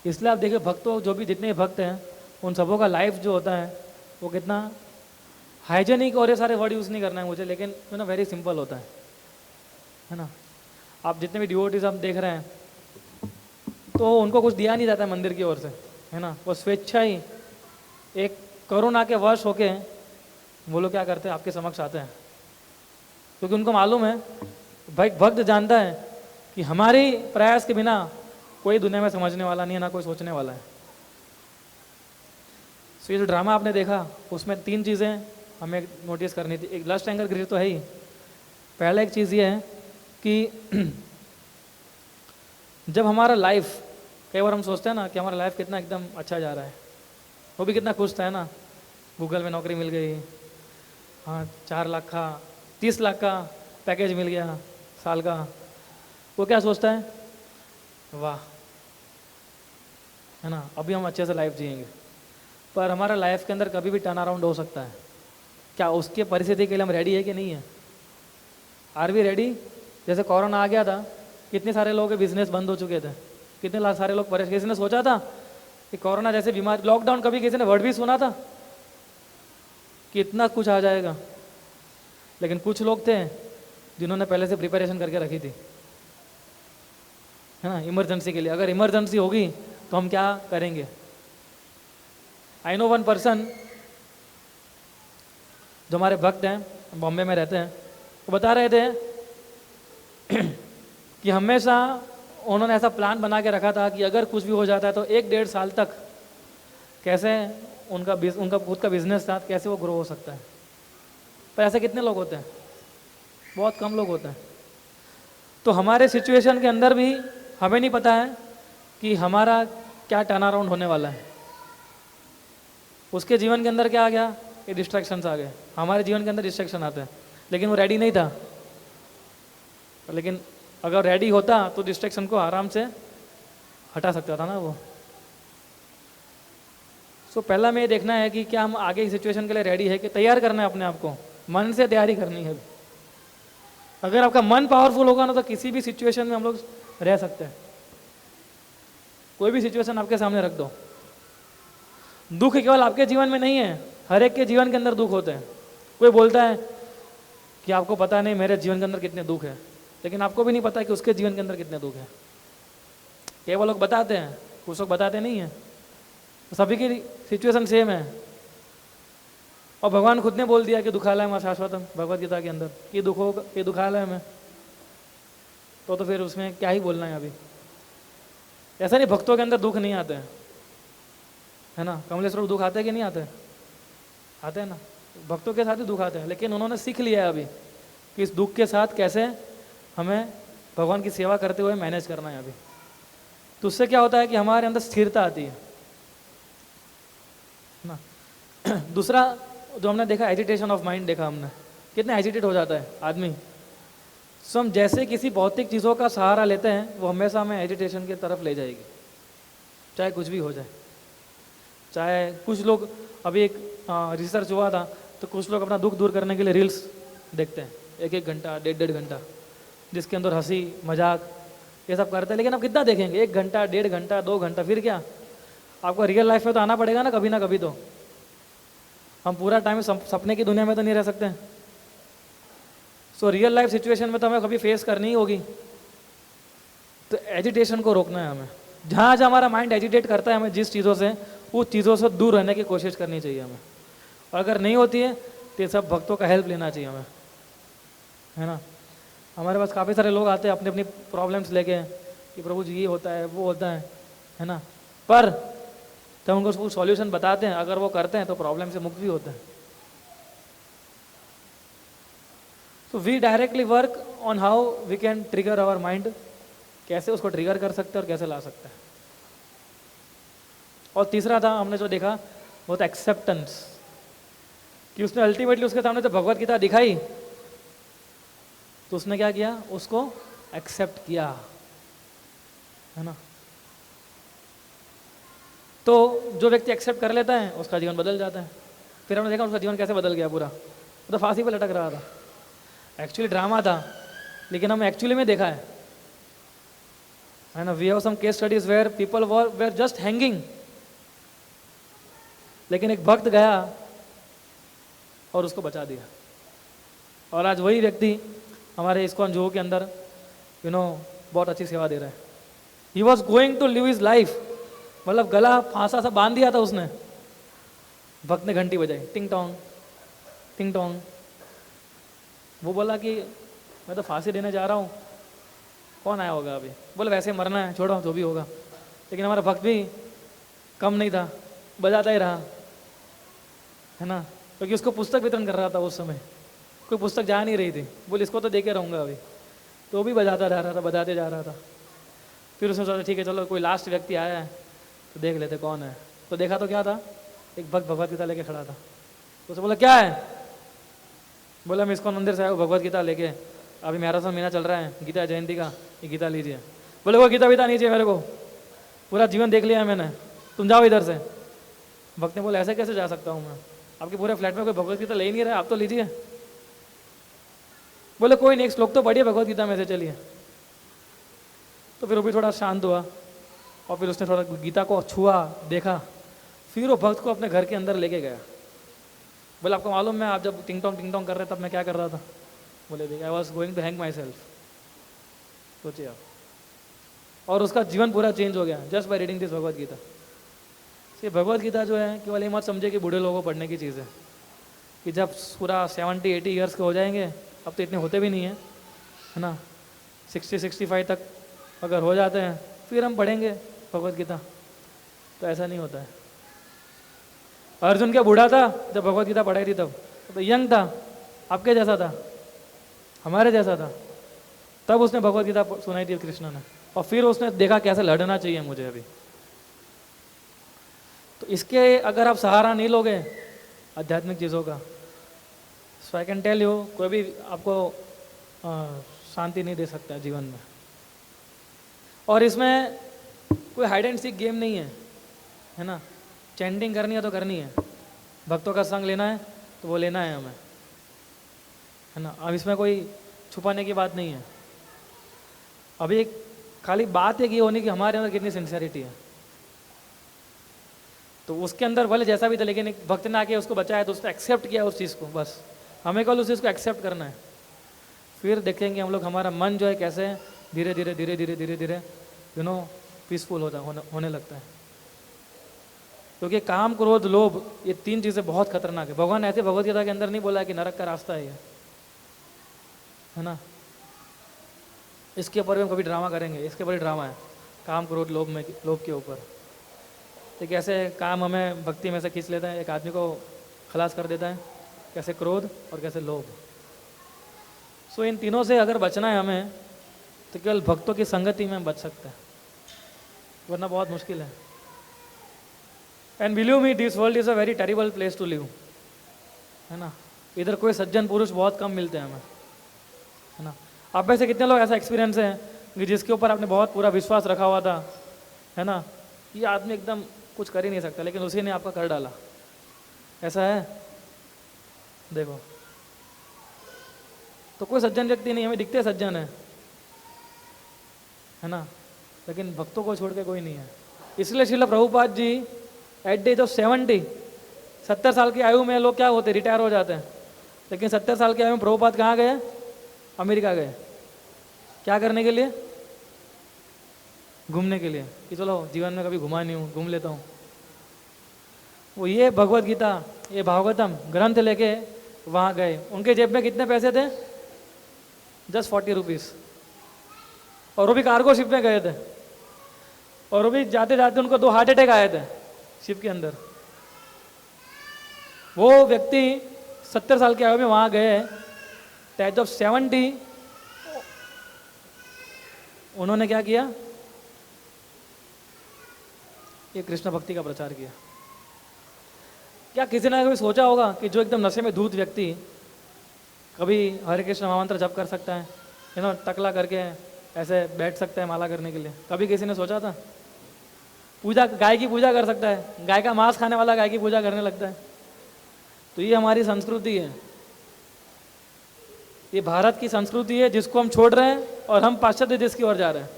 इसलिए आप देखिए, भक्तों जो भी जितने भक्त हैं उन सबों का लाइफ जो होता है वो कितना हाइजेनिक, और ये सारे वर्ड यूज़ नहीं करना है मुझे, लेकिन ना वेरी सिंपल होता है ना। आप जितने भी डिवोटीज आप देख रहे हैं तो उनको कुछ दिया नहीं जाता है मंदिर की ओर से, है ना। वो स्वेच्छा ही एक करुणा के वश होके वो लोग क्या करते हैं, आपके समक्ष आते हैं, क्योंकि उनको मालूम है, भाई भक्त जानता है कि हमारे प्रयास के बिना कोई दुनिया में समझने वाला नहीं है, ना कोई सोचने वाला है। ये जो ड्रामा आपने देखा उसमें 3 चीज़ें हमें नोटिस करनी थी। एक लस्ट एंगर ग्रीड तो है ही। पहला एक चीज़ ये है कि जब हमारा लाइफ, कई बार हम सोचते हैं ना कि हमारा लाइफ कितना एकदम अच्छा जा रहा है, वो भी कितना खुश था, है ना। गूगल में नौकरी मिल गई, हाँ 4 लाख का 30 लाख का पैकेज मिल गया साल का। वो क्या सोचता है, वाह, है ना, अभी हम अच्छे से लाइफ जिएंगे। पर हमारा लाइफ के अंदर कभी भी टर्न अराउंड हो सकता है। क्या उसके परिस्थिति के लिए हम रेडी है कि नहीं है? Are we ready? जैसे कोरोना आ गया था, कितने सारे लोगों के बिजनेस बंद हो चुके थे, कितने सारे लोग परेशान। किसी ने सोचा था कि कोरोना जैसे बीमारी, लॉकडाउन, कभी किसी ने वर्ड भी सुना था कि इतना कुछ आ जाएगा? लेकिन कुछ लोग थे जिन्होंने पहले से प्रिपरेशन करके रखी थी, है ना, इमरजेंसी के लिए। अगर इमरजेंसी होगी तो हम क्या करेंगे? आई नो वन पर्सन जो हमारे भक्त हैं, बॉम्बे में रहते हैं, वो बता रहे थे कि हमेशा उन्होंने ऐसा प्लान बना के रखा था कि अगर कुछ भी हो जाता है तो 1-1.5 साल तक कैसे उनका खुद का बिजनेस था, कैसे वो ग्रो हो सकता है। पर ऐसे कितने लोग होते हैं? बहुत कम लोग होते हैं। तो हमारे सिचुएशन के अंदर भी हमें नहीं पता है कि हमारा क्या टर्न अराउंड होने वाला है। उसके जीवन के अंदर क्या आ गया? ये डिस्ट्रैक्शंस आ गए। हमारे जीवन के अंदर डिस्ट्रैक्शन आते हैं, लेकिन वो रेडी नहीं था। लेकिन अगर रेडी होता तो डिस्ट्रैक्शन को आराम से हटा सकता था ना वो। पहला में ये देखना है कि क्या हम आगे की सिचुएशन के लिए रेडी है, कि तैयार करना है अपने आप को, मन से तैयारी करनी है। अगर आपका मन पावरफुल होगा ना तो किसी भी सिचुएशन में हम लोग रह सकते हैं। कोई भी सिचुएशन आपके सामने रख दो। दुख केवल आपके जीवन में नहीं है, हर एक के जीवन के अंदर दुख होते हैं। कोई बोलता है कि आपको पता नहीं मेरे जीवन के अंदर कितने दुख है, लेकिन आपको भी नहीं पता कि उसके जीवन के अंदर कितने दुख है। केवल लोग बताते हैं, कुछ लोग बताते नहीं है। सभी की सिचुएशन सेम है। और भगवान खुद ने बोल दिया कि दुखालय में शाश्वतम, भगवत गीता के अंदर, कि दुखालय में, तो फिर उसमें क्या ही बोलना है अभी। ऐसा नहीं भक्तों के अंदर दुख नहीं आते हैं, है ना। कमलेश्वर दुख आते हैं कि नहीं आते? आते हैं ना। भक्तों के साथ ही दुख आते हैं, लेकिन उन्होंने सीख लिया है अभी कि इस दुख के साथ कैसे हमें भगवान की सेवा करते हुए मैनेज करना है अभी। तो उससे क्या होता है कि हमारे अंदर स्थिरता आती है ना। दूसरा जो हमने देखा, एजिटेशन ऑफ माइंड देखा हमने, कितने एजिटेट हो जाता है आदमी। हम जैसे किसी भौतिक चीज़ों का सहारा लेते हैं, वो हमेशा हमें एजिटेशन की तरफ ले जाएगी, चाहे कुछ भी हो जाए। चाहे कुछ लोग, अभी एक रिसर्च हुआ था, तो कुछ लोग अपना दुख दूर करने के लिए रील्स देखते हैं, एक एक घंटा, डेढ़ डेढ़ घंटा, जिसके अंदर हंसी मजाक ये सब करते हैं। लेकिन आप कितना देखेंगे? 1 घंटा, 1.5 घंटा, 2 घंटा, फिर क्या? आपको रियल लाइफ में तो आना पड़ेगा ना कभी तो। हम पूरा टाइम सपने की दुनिया में तो नहीं रह सकते। सो रियल लाइफ सिचुएशन में तो हमें कभी फेस करनी ही होगी। तो एजिटेशन को रोकना है हमें। जहाँ जहाँ हमारा माइंड एजिटेट करता है, हमें जिस चीज़ों से, उस चीज़ों से दूर रहने की कोशिश करनी चाहिए हमें। और अगर नहीं होती है तो ये सब भक्तों का हेल्प लेना चाहिए हमें, है ना। हमारे पास काफ़ी सारे लोग आते हैं अपनी अपनी प्रॉब्लम्स लेके कि प्रभु जी ये होता है, वो होता है ना। पर जब उनको उसको सॉल्यूशन बताते हैं, अगर वो करते हैं तो प्रॉब्लम से मुक्त भी होते हैं। तो we directly work on how we can trigger our mind, कैसे उसको ट्रिगर कर सकते हैं और कैसे ला सकते हैं। और तीसरा था हमने जो देखा वो था एक्सेप्टेंस, कि उसने अल्टीमेटली उसके सामने जब भगवत गीता दिखाई तो उसने क्या किया? उसको एक्सेप्ट किया, है ना। तो जो व्यक्ति एक्सेप्ट कर लेता है उसका जीवन बदल जाता है। फिर हमने देखा उसका जीवन कैसे बदल गया पूरा। वो तो फांसी पे लटक रहा था, एक्चुअली ड्रामा था, लेकिन हमने एक्चुअली में देखा है ना। We have some case studies where people were just hanging, लेकिन एक भक्त गया और उसको बचा दिया। और आज वही व्यक्ति हमारे इस्कॉन जुहू के अंदर बहुत अच्छी सेवा दे रहा है। He was going to live his life, मतलब गला फांसा सा बांध दिया था उसने। भक्त ने घंटी बजाई, टिंग टोंग टिंग टोंग। वो बोला कि मैं तो फांसी देने जा रहा हूँ, कौन आया होगा अभी? बोले वैसे मरना है, छोड़ो जो भी होगा। लेकिन हमारा भक्त भी कम नहीं था, बजाता ही रहा, है ना। क्योंकि उसको पुस्तक वितरण कर रहा था उस समय, कोई पुस्तक जा नहीं रही थी। बोले इसको तो दे के रहूँगा अभी, तो वो भी बजाता जा रहा था, बजाते जा रहा था। फिर उसने सोचा ठीक है चलो कोई लास्ट व्यक्ति आया है तो देख लेते कौन है। तो देखा तो क्या था? एक भक्त भगवत गीता लेके खड़ा था। तो उसे बोला क्या है? बोला मैं इस्कॉन मंदिर से आया हूँ भगवत गीता लेके, अभी मैराथन महीना चल रहा है गीता जयंती का, ये गीता लीजिए। बोले वो गीता वीता नहीं चाहिए मेरे को, पूरा जीवन देख लिया है मैंने, तुम जाओ इधर से। भक्त ने बोला ऐसे कैसे जा सकता हूँ मैं? आपके पूरे फ्लैट में कोई भगवत गीता ले ही नहीं रहा, आप तो लीजिए। बोले कोई नहीं, एक श्लोक तो पढ़िए भगवत गीता में से, चलिए। तो फिर वो भी थोड़ा शांत हुआ और फिर उसने थोड़ा गीता को छुआ, देखा। फिर वो भक्त को अपने घर के अंदर लेके गया। बोले आपको मालूम है आप जब टिंग टोंग कर रहे तब मैं क्या कर रहा था? बोले देख I was going to hang myself. सोचिए आप। और उसका जीवन पूरा चेंज हो गया just by reading this Bhagavad Gita. ये भगवत गीता जो है केवल ये मत समझे कि बूढ़े लोगों को पढ़ने की चीज़ है, कि जब पूरा 70-80 ईयर्स के हो जाएंगे, अब तो इतने होते भी नहीं है, है ना, 60-65 तक अगर हो जाते हैं फिर हम पढ़ेंगे भगवत गीता। तो ऐसा नहीं होता है। अर्जुन क्या बूढ़ा था जब भगवत गीता पढ़ाई थी तब? तो यंग था, आपके जैसा था, हमारे जैसा था। तब उसने भगवत गीता सुनाई थी कृष्ण ने, और फिर उसने देखा कैसे लड़ना चाहिए मुझे अभी। तो इसके अगर आप सहारा नहीं लोगे आध्यात्मिक चीज़ों का, सो आई कैन टेल यू कोई भी आपको शांति नहीं दे सकता जीवन में। और इसमें कोई हाइड एंड सीक गेम नहीं है ना। चैंटिंग करनी है तो करनी है, भक्तों का संग लेना है तो वो लेना है हमें, है ना। अब इसमें कोई छुपाने की बात नहीं है। अभी एक खाली बात है कि होनी कि हमारे अंदर कितनी सिंसियरिटी है। तो उसके अंदर भले जैसा भी था, लेकिन एक भक्त ने आके उसको बचाया तो उसने एक्सेप्ट किया उस चीज़ को। बस हमें कल उस चीज़ को एक्सेप्ट करना है। फिर देखेंगे हम लोग हमारा मन जो है कैसे धीरे धीरे धीरे धीरे धीरे धीरे पीसफुल होने लगता है। क्योंकि काम क्रोध लोभ ये 3 चीज़ें बहुत खतरनाक है। भगवान ऐसे भगवत गीता के अंदर नहीं बोला है कि नरक का रास्ता है ये, है ना। इसके ऊपर भी हम कभी ड्रामा करेंगे, इसके ऊपर ड्रामा है काम क्रोध लोभ के ऊपर। तो कैसे काम हमें भक्ति में से खींच लेता है, एक आदमी को खलास कर देता है, कैसे क्रोध और कैसे लोभ। सो इन तीनों से अगर बचना है हमें तो केवल भक्तों की संगति में बच सकते हैं, वरना बहुत मुश्किल है। And believe me this world is a very terrible place to live, है ना। इधर कोई सज्जन पुरुष बहुत कम मिलते हैं हमें, है ना। आप में से कितने लोग ऐसा एक्सपीरियंस है कि जिसके ऊपर आपने बहुत पूरा विश्वास रखा हुआ था, है ना, ये आदमी एकदम कुछ कर ही नहीं सकता, लेकिन उसी ने आपका कर डाला? ऐसा है? देखो, तो कोई सज्जन व्यक्ति नहीं, हमें दिखते सज्जन है ना, लेकिन भक्तों को छोड़ के कोई नहीं है। इसलिए Srila Prabhupada ji at the age of 70 साल की आयु में लोग क्या होते, रिटायर हो जाते हैं, लेकिन 70 साल की आयु में प्रभुपाद कहाँ गए? अमेरिका गए। क्या करने के लिए? घूमने के लिए, कि चलो जीवन में कभी घुमा नहीं हूँ, घूम लेता हूँ। वो ये भगवत गीता, ये भागवतम ग्रंथ लेके वहाँ गए। उनके जेब में कितने पैसे थे? Just 40 rupees. और वो भी कार्गो शिप में गए थे, और वो भी जाते जाते उनको 2 हार्ट अटैक आए थे शिप के अंदर। वो व्यक्ति 70 साल की आयु में वहाँ गए, एज ऑफ 70 उन्होंने क्या किया? ये कृष्ण भक्ति का प्रचार किया। क्या किसी ने कभी सोचा होगा कि जो एकदम नशे में धूत व्यक्ति कभी हरे कृष्ण महामंत्र जप कर सकता है, टकला करके ऐसे बैठ सकता है माला करने के लिए? कभी किसी ने सोचा था? पूजा, गाय की पूजा कर सकता है, गाय का मांस खाने वाला गाय की पूजा करने लगता है। तो ये हमारी संस्कृति है, ये भारत की संस्कृति है जिसको हम छोड़ रहे हैं और हम पाश्चात्य देश की ओर जा रहे हैं।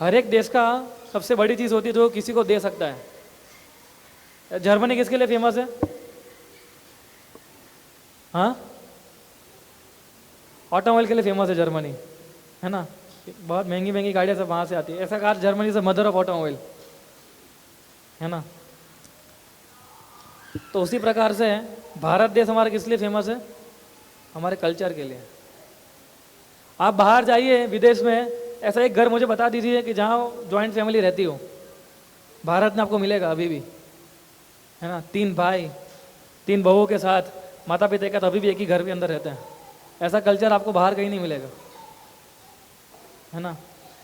हर एक देश का सबसे बड़ी चीज़ होती है जो किसी को दे सकता है। जर्मनी किसके लिए फेमस है? हाँ, ऑटोमोबाइल के लिए फेमस है जर्मनी, है ना। बहुत महंगी महंगी गाड़ियाँ सब वहाँ से आती है। ऐसा कहा जर्मनी से मदर ऑफ ऑटोमोबाइल, है ना। तो उसी प्रकार से भारत देश हमारा किस लिए फेमस है? हमारे कल्चर के लिए। आप बाहर जाइए विदेश में, ऐसा एक घर मुझे बता दीजिए कि जहाँ जॉइंट फैमिली रहती हो। भारत में आपको मिलेगा अभी भी, है ना। 3 भाई 3 बहुओं के साथ माता पिता का अभी भी एक ही घर के अंदर रहते हैं। ऐसा कल्चर आपको बाहर कहीं नहीं मिलेगा, है ना।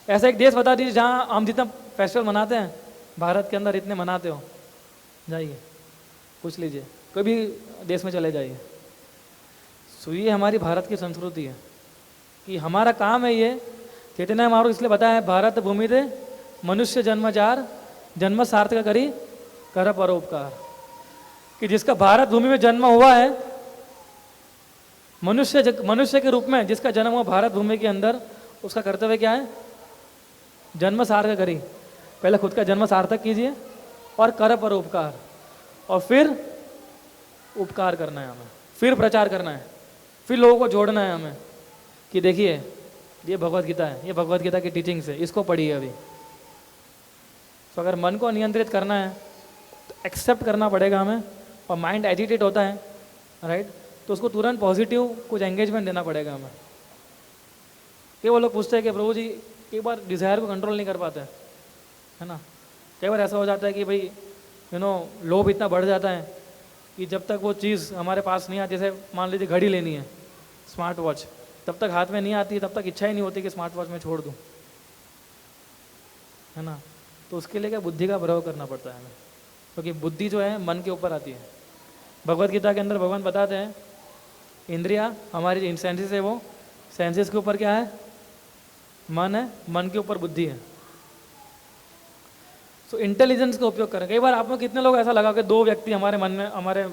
ऐसा एक देश बता दीजिए जहाँ हम जितना फेस्टिवल मनाते हैं भारत के अंदर इतने मनाते हो, जाइए पूछ लीजिए, कोई भी देश में चले जाइए। सो ये हमारी भारत की संस्कृति है कि हमारा काम है ये। चैतन्य महाप्रभु इसलिए बताया है, भारत भूमि दे मनुष्य जन्मचार, जन्म सार्थक करी कर परोपकार। कि जिसका भारत भूमि में जन्म हुआ है, मनुष्य के रूप में जिसका जन्म हुआ भारत भूमि के अंदर, उसका कर्तव्य क्या है? जन्म सार्थक करी, पहले खुद का जन्म सार्थक कीजिए और कर परोपकार, और फिर उपकार करना है हमें, फिर प्रचार करना है, फिर लोगों को जोड़ना है हमें कि देखिए ये भगवत गीता है, ये भगवत गीता की टीचिंग्स है, इसको पढ़िए अभी। तो अगर मन को नियंत्रित करना है तो एक्सेप्ट करना पड़ेगा हमें। और माइंड एजिटेट होता है, राइट, तो उसको तुरंत पॉजिटिव कुछ एंगेजमेंट देना पड़ेगा हमें। कि वो लोग पूछते हैं कि प्रभु जी एक बार डिज़ायर को कंट्रोल नहीं कर पाते, है ना। कई बार ऐसा हो जाता है कि भाई लोभ इतना बढ़ जाता है कि जब तक वो चीज़ हमारे पास नहीं आती, जैसे मान लीजिए घड़ी लेनी है, स्मार्ट वॉच, तब तक हाथ में नहीं आती, तब तक इच्छा ही नहीं होती कि स्मार्ट वॉच में छोड़ दूँ, है ना। तो उसके लिए क्या बुद्धि का प्रयोग करना पड़ता है हमें, क्योंकि बुद्धि जो है मन के ऊपर आती है। भगवत गीता के अंदर भगवान बताते हैं इंद्रिया हमारी जो सेंसेस है, वो सेंसेस के ऊपर क्या है? मन है, मन के ऊपर बुद्धि है। सो इंटेलिजेंस का उपयोग करें। कई बार आप में कितने लोग ऐसा लगा कि 2 व्यक्ति हमारे मन में, हमारे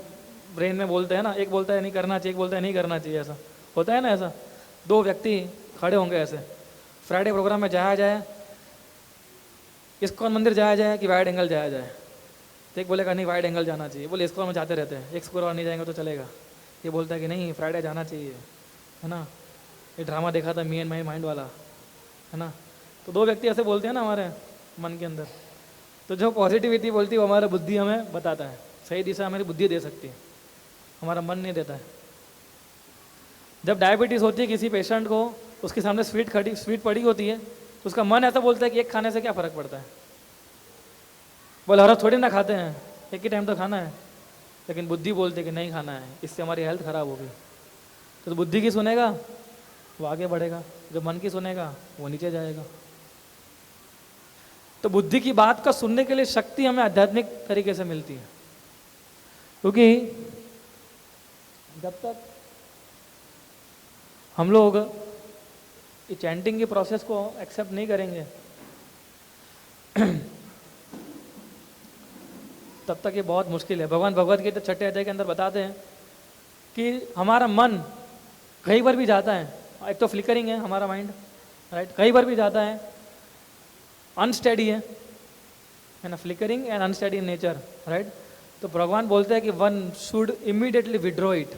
ब्रेन में बोलते हैं ना, एक बोलता है नहीं करना चाहिए, एक बोलता है नहीं करना चाहिए, ऐसा होता है ना। ऐसा 2 व्यक्ति खड़े होंगे ऐसे, फ्राइडे प्रोग्राम में जाया जाए, इस्कॉन मंदिर जाया जाए कि वाइड एंगल जाया जाए। तो एक बोलेगा नहीं वाइड एंगल जाना चाहिए, बोले इस्कॉन में जाते रहते हैं, एक शुक्रवार नहीं जाएंगे तो चलेगा। ये बोलता है कि नहीं फ्राइडे जाना चाहिए, है ना। ये ड्रामा देखा था मी एंड माई माइंड वाला, है ना। तो 2 व्यक्ति ऐसे बोलते हैं ना हमारे मन के अंदर। तो जो पॉजिटिविटी बोलती है वो हमारा बुद्धि हमें बताता है, सही दिशा हमारी बुद्धि दे सकती है, हमारा मन नहीं देता है। जब डायबिटीज़ होती है किसी पेशेंट को, उसके सामने स्वीट पड़ी होती है, तो उसका मन ऐसा बोलता है कि एक खाने से क्या फ़र्क पड़ता है, बोले हर थोड़ी ना खाते हैं, एक ही टाइम तो खाना है। लेकिन बुद्धि बोलती है कि नहीं खाना है, इससे हमारी हेल्थ ख़राब होगी। तो बुद्धि की सुनेगा वो आगे बढ़ेगा, जो मन की सुनेगा वो नीचे जाएगा। तो बुद्धि की बात का सुनने के लिए शक्ति हमें आध्यात्मिक तरीके से मिलती है, क्योंकि जब तक हम लोग इस चैंटिंग की प्रोसेस को एक्सेप्ट नहीं करेंगे तब तक ये बहुत मुश्किल है। भगवान भगवत गीता 6th अध्याय के अंदर बताते हैं कि हमारा मन कई बार भी जाता है, एक तो फ्लिकरिंग है हमारा माइंड, राइट, कई बार भी जाता है, अनस्टेडी है ना, flickering and unsteady in nature, right. तो भगवान बोलते हैं कि one should immediately withdraw it.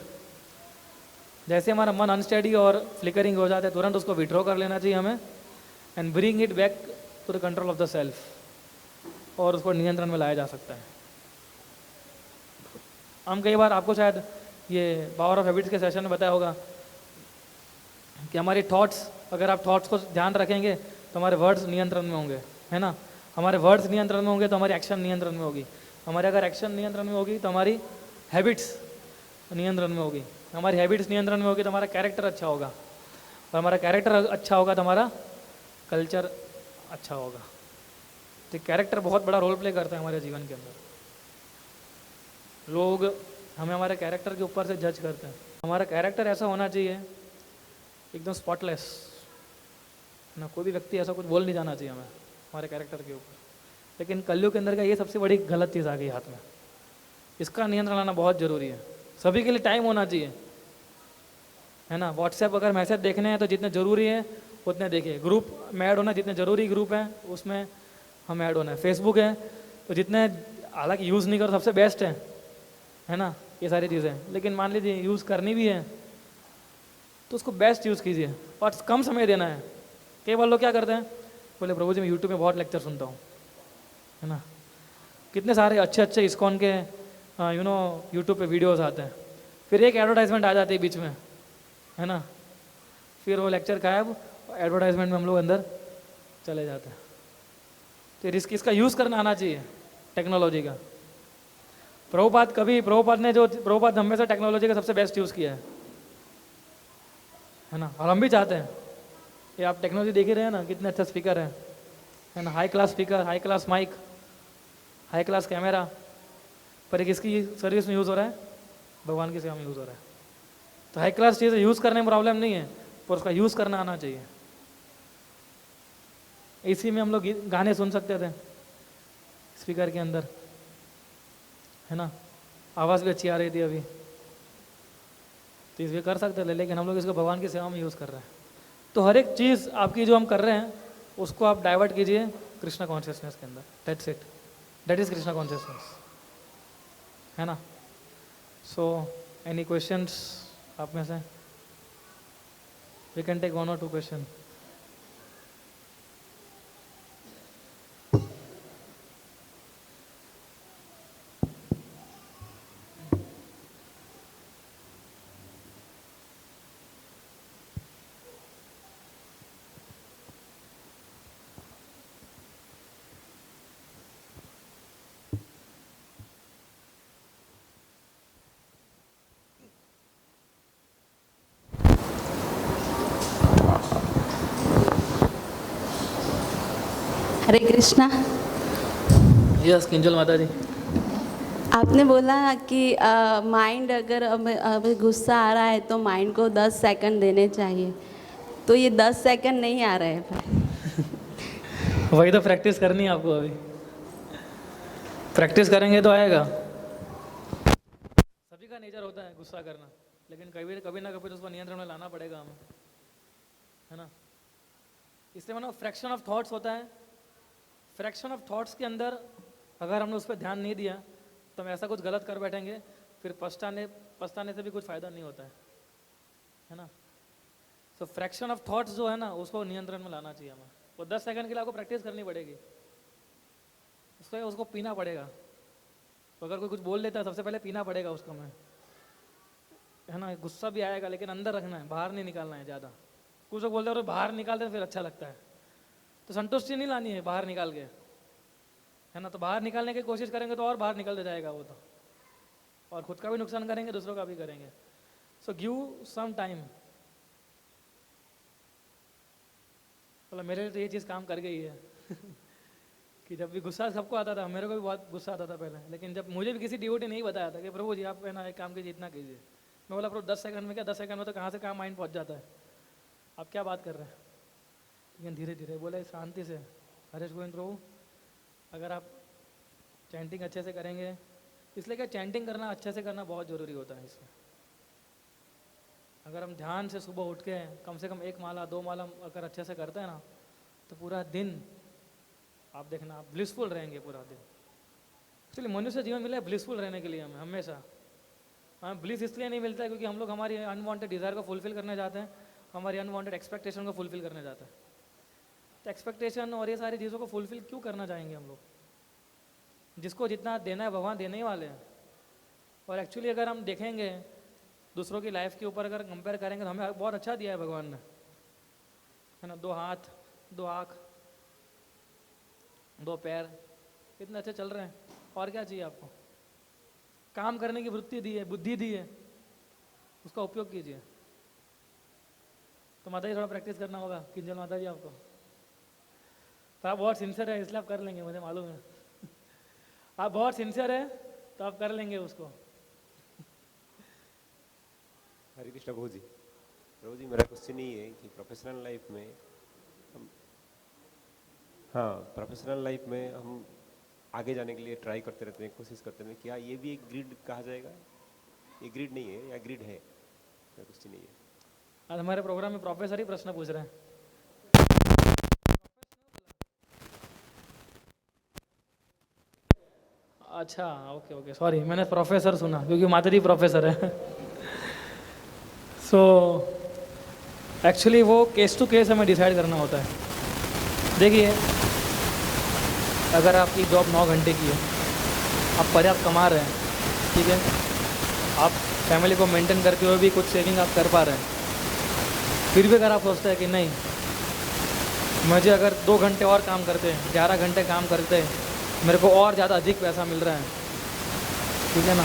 जैसे हमारा मन अनस्टेडी और फ्लिकरिंग हो जाता है, तुरंत उसको विड्रॉ कर लेना चाहिए हमें, and bring it back to the control of the self, और उसको नियंत्रण में लाया जा सकता है। हम कई बार, आपको शायद ये पावर ऑफ हैबिट्स के सेशन में बताया होगा कि हमारी थॉट्स, अगर आप थॉट्स को ध्यान रखेंगे तो हमारे वर्ड्स नियंत्रण में होंगे, है ना। हमारे वर्ड्स नियंत्रण में होंगे तो हमारी एक्शन नियंत्रण में होगी, हमारे अगर एक्शन नियंत्रण में होगी तो हमारी हैबिट्स नियंत्रण में होगी, हमारी हैबिट्स नियंत्रण में होगी तो हमारा कैरेक्टर अच्छा होगा, और हमारा कैरेक्टर अच्छा होगा तो हमारा कल्चर अच्छा होगा। तो कैरेक्टर बहुत बड़ा रोल प्ले करता है हमारे जीवन के अंदर। लोग हमें हमारे कैरेक्टर के ऊपर से जज करते हैं। हमारा कैरेक्टर ऐसा होना चाहिए एकदम स्पॉटलेस ना, कोई भी व्यक्ति ऐसा कुछ बोल नहीं जाना चाहिए हमें हमारे कैरेक्टर के ऊपर। लेकिन कलयुग के अंदर का ये सबसे बड़ी गलत चीज़ आ गई हाथ में, इसका नियंत्रण लाना बहुत ज़रूरी है। सभी के लिए टाइम होना चाहिए, है ना। व्हाट्सएप अगर मैसेज देखने हैं तो जितने ज़रूरी है उतने देखिए, ग्रुप में ऐड होना जितने ज़रूरी ग्रुप हैं उसमें हम ऐड होना है। फेसबुक है तो जितने, हालांकि यूज़ नहीं करो सबसे बेस्ट है ना, ये सारी चीज़ें। लेकिन मान लीजिए यूज़ करनी भी है तो उसको बेस्ट यूज़ कीजिए और कम समय देना है। कई बार लोग क्या करते हैं, बोले प्रभु जी मैं यूट्यूब में बहुत लेक्चर सुनता हूँ, है ना, कितने सारे अच्छे अच्छे इस्कॉन के यूट्यूब पे वीडियोस आते हैं, फिर एक एडवर्टाइजमेंट आ जाती है बीच में, है ना, फिर वो लेक्चर गायब, एडवर्टाइजमेंट में हम लोग अंदर चले जाते हैं। तो रिस्क, इसका यूज़ करना आना चाहिए टेक्नोलॉजी का। प्रभुपाद हमेशा टेक्नोलॉजी का सबसे बेस्ट यूज़ किया है ना, और हम भी चाहते हैं। ये आप टेक्नोलॉजी देख ही रहे हैं ना, कितने अच्छा स्पीकर है ना, high class speaker, high class mic, high class camera, पर किसकी सर्विस में यूज़ हो रहा है, भगवान की सेवा में यूज़ हो रहा है। तो हाई क्लास चीज़ें यूज़ करने में प्रॉब्लम नहीं है, पर उसका यूज़ करना आना चाहिए। इसी में हम लोग गाने सुन सकते थे स्पीकर के अंदर, है ना, आवाज़ भी अच्छी आ रही थी अभी, तो इसमें कर सकते थे, लेकिन हम लोग इसको भगवान की सेवा में यूज़ कर रहे हैं। तो हर एक चीज़ आपकी जो हम कर रहे हैं उसको आप डाइवर्ट कीजिए कृष्णा कॉन्शियसनेस के अंदर, that's it, that is Krishna consciousness, है ना। सो एनी क्वेश्चंस आप में से? We can take 1 or 2 question. Hare Krishna. Yes Kinjal Mata ji. आपने बोला कि माइंड अगर अब गुस्सा आ रहा है तो माइंड को 10 सेकंड देने चाहिए, तो ये 10 सेकंड नहीं आ रहे हैं। वही तो प्रैक्टिस करनी है आपको, अभी प्रैक्टिस करेंगे तो आएगा। सभी का नेचर होता है गुस्सा करना, लेकिन कभी ना कभी तो उसको नियंत्रण में लाना पड़ेगा हमें, है ना। इसलिए मानो फ्रैक्शन ऑफ थॉट्स होता है, फ्रैक्शन ऑफ थॉट्स के अंदर अगर हमने उस पर ध्यान नहीं दिया तो हम ऐसा कुछ गलत कर बैठेंगे, फिर पछताने से भी कुछ फ़ायदा नहीं होता है ना। तो फ्रैक्शन ऑफ थॉट्स जो है ना उसको नियंत्रण में लाना चाहिए हमें। वो 10 सेकंड के लिए आपको प्रैक्टिस करनी पड़ेगी, उसको पीना पड़ेगा। तो अगर कोई कुछ बोल लेता है सबसे पहले पीना पड़ेगा उसको, हमें, है ना। गुस्सा भी आएगा लेकिन अंदर रखना है, बाहर नहीं निकालना है ज़्यादा। कुछ लोग बोलते हैं बाहर निकालते हैं फिर अच्छा लगता है, तो संतुष्टि नहीं लानी है बाहर निकाल के, है ना। तो बाहर निकालने की कोशिश करेंगे तो और बाहर निकलते जाएगा वो, तो और खुद का भी नुकसान करेंगे, दूसरों का भी करेंगे। So give some time. मतलब मेरे लिए तो ये चीज़ काम कर गई है कि जब भी गुस्सा सबको आता था, मेरे को भी बहुत गुस्सा आता था पहले, लेकिन जब मुझे भी किसी डिवोटी नहीं बताया था कि प्रभु जी आप है ना एक काम कीजिए, इतना कीजिए, मैं बोला प्रभु 10 सेकंड में क्या, 10 सेकंड में तो कहाँ से कहाँ माइंड पहुँच जाता है, आप क्या बात कर रहे हैं। लेकिन धीरे धीरे बोले शांति से, हरेश गोविंद प्रभु अगर आप चैंटिंग अच्छे से करेंगे, इसलिए क्या चैंटिंग करना अच्छे से करना बहुत ज़रूरी होता है इसमें। अगर हम ध्यान से सुबह उठ के कम से कम 1 माला 2 माला अगर अच्छे से करते हैं ना, तो पूरा दिन आप देखना आप ब्लिसफुल रहेंगे पूरा दिन। एक्चुअली मनुष्य जीवन मिला है ब्लिसफुल रहने के लिए हमें हमेशा। हमें ब्लिस इसलिए नहीं मिलता है क्योंकि हम लोग हमारी अनवांटेड डिज़ायर को फुलफिल करने जाते हैं, हमारी अनवांटेड एक्सपेक्टेशन को फुलफिल करने जाते हैं। तो एक्सपेक्टेशन और ये सारी चीज़ों को फुलफिल क्यों करना चाहेंगे हम लोग? जिसको जितना देना है भगवान देने ही वाले हैं। और एक्चुअली अगर हम देखेंगे दूसरों की लाइफ के ऊपर अगर कंपेयर करेंगे तो हमें बहुत अच्छा दिया है भगवान ने, है ना। 2 हाथ 2 आँख 2 पैर, इतने अच्छे चल रहे हैं, और क्या चाहिए आपको? काम करने की वृत्ति दी है, बुद्धि दी है, उसका उपयोग कीजिए। तो माता जी थोड़ा प्रैक्टिस करना होगा किंजल माता जी आपको, तो आप बहुत सिंसियर है इसलिए आप कर लेंगे, मुझे मालूम है। आप बहुत सिंसियर है तो आप कर लेंगे उसको। हरे कृष्णा प्रभु जी मेरा क्वेश्चन ये है कि प्रोफेशनल लाइफ में हम, हाँ प्रोफेशनल लाइफ में हम आगे जाने के लिए ट्राई करते रहते हैं, कोशिश करते रहते हैं, क्या ये भी एक ग्रिड कहा जाएगा? ये ग्रिड नहीं है या ग्रिड है? मेरा क्वेश्चन नहीं है। आज हमारे प्रोग्राम में प्रोफेसर ही प्रश्न पूछ रहे हैं। अच्छा ओके ओके सॉरी, मैंने प्रोफेसर सुना क्योंकि माता जी प्रोफेसर है। सो एक्चुअली वो केस टू केस हमें डिसाइड करना होता है। देखिए अगर आपकी जॉब 9 घंटे की है, आप पर्याप्त कमा रहे हैं, ठीक है, आप फैमिली को मेंटेन करते हुए भी कुछ सेविंग आप कर पा रहे हैं, फिर भी अगर आप सोचते हैं कि नहीं मुझे अगर 2 घंटे और काम करते हैं, 11 घंटे काम करते हैं, मेरे को और ज़्यादा अधिक पैसा मिल रहा है, ठीक है ना,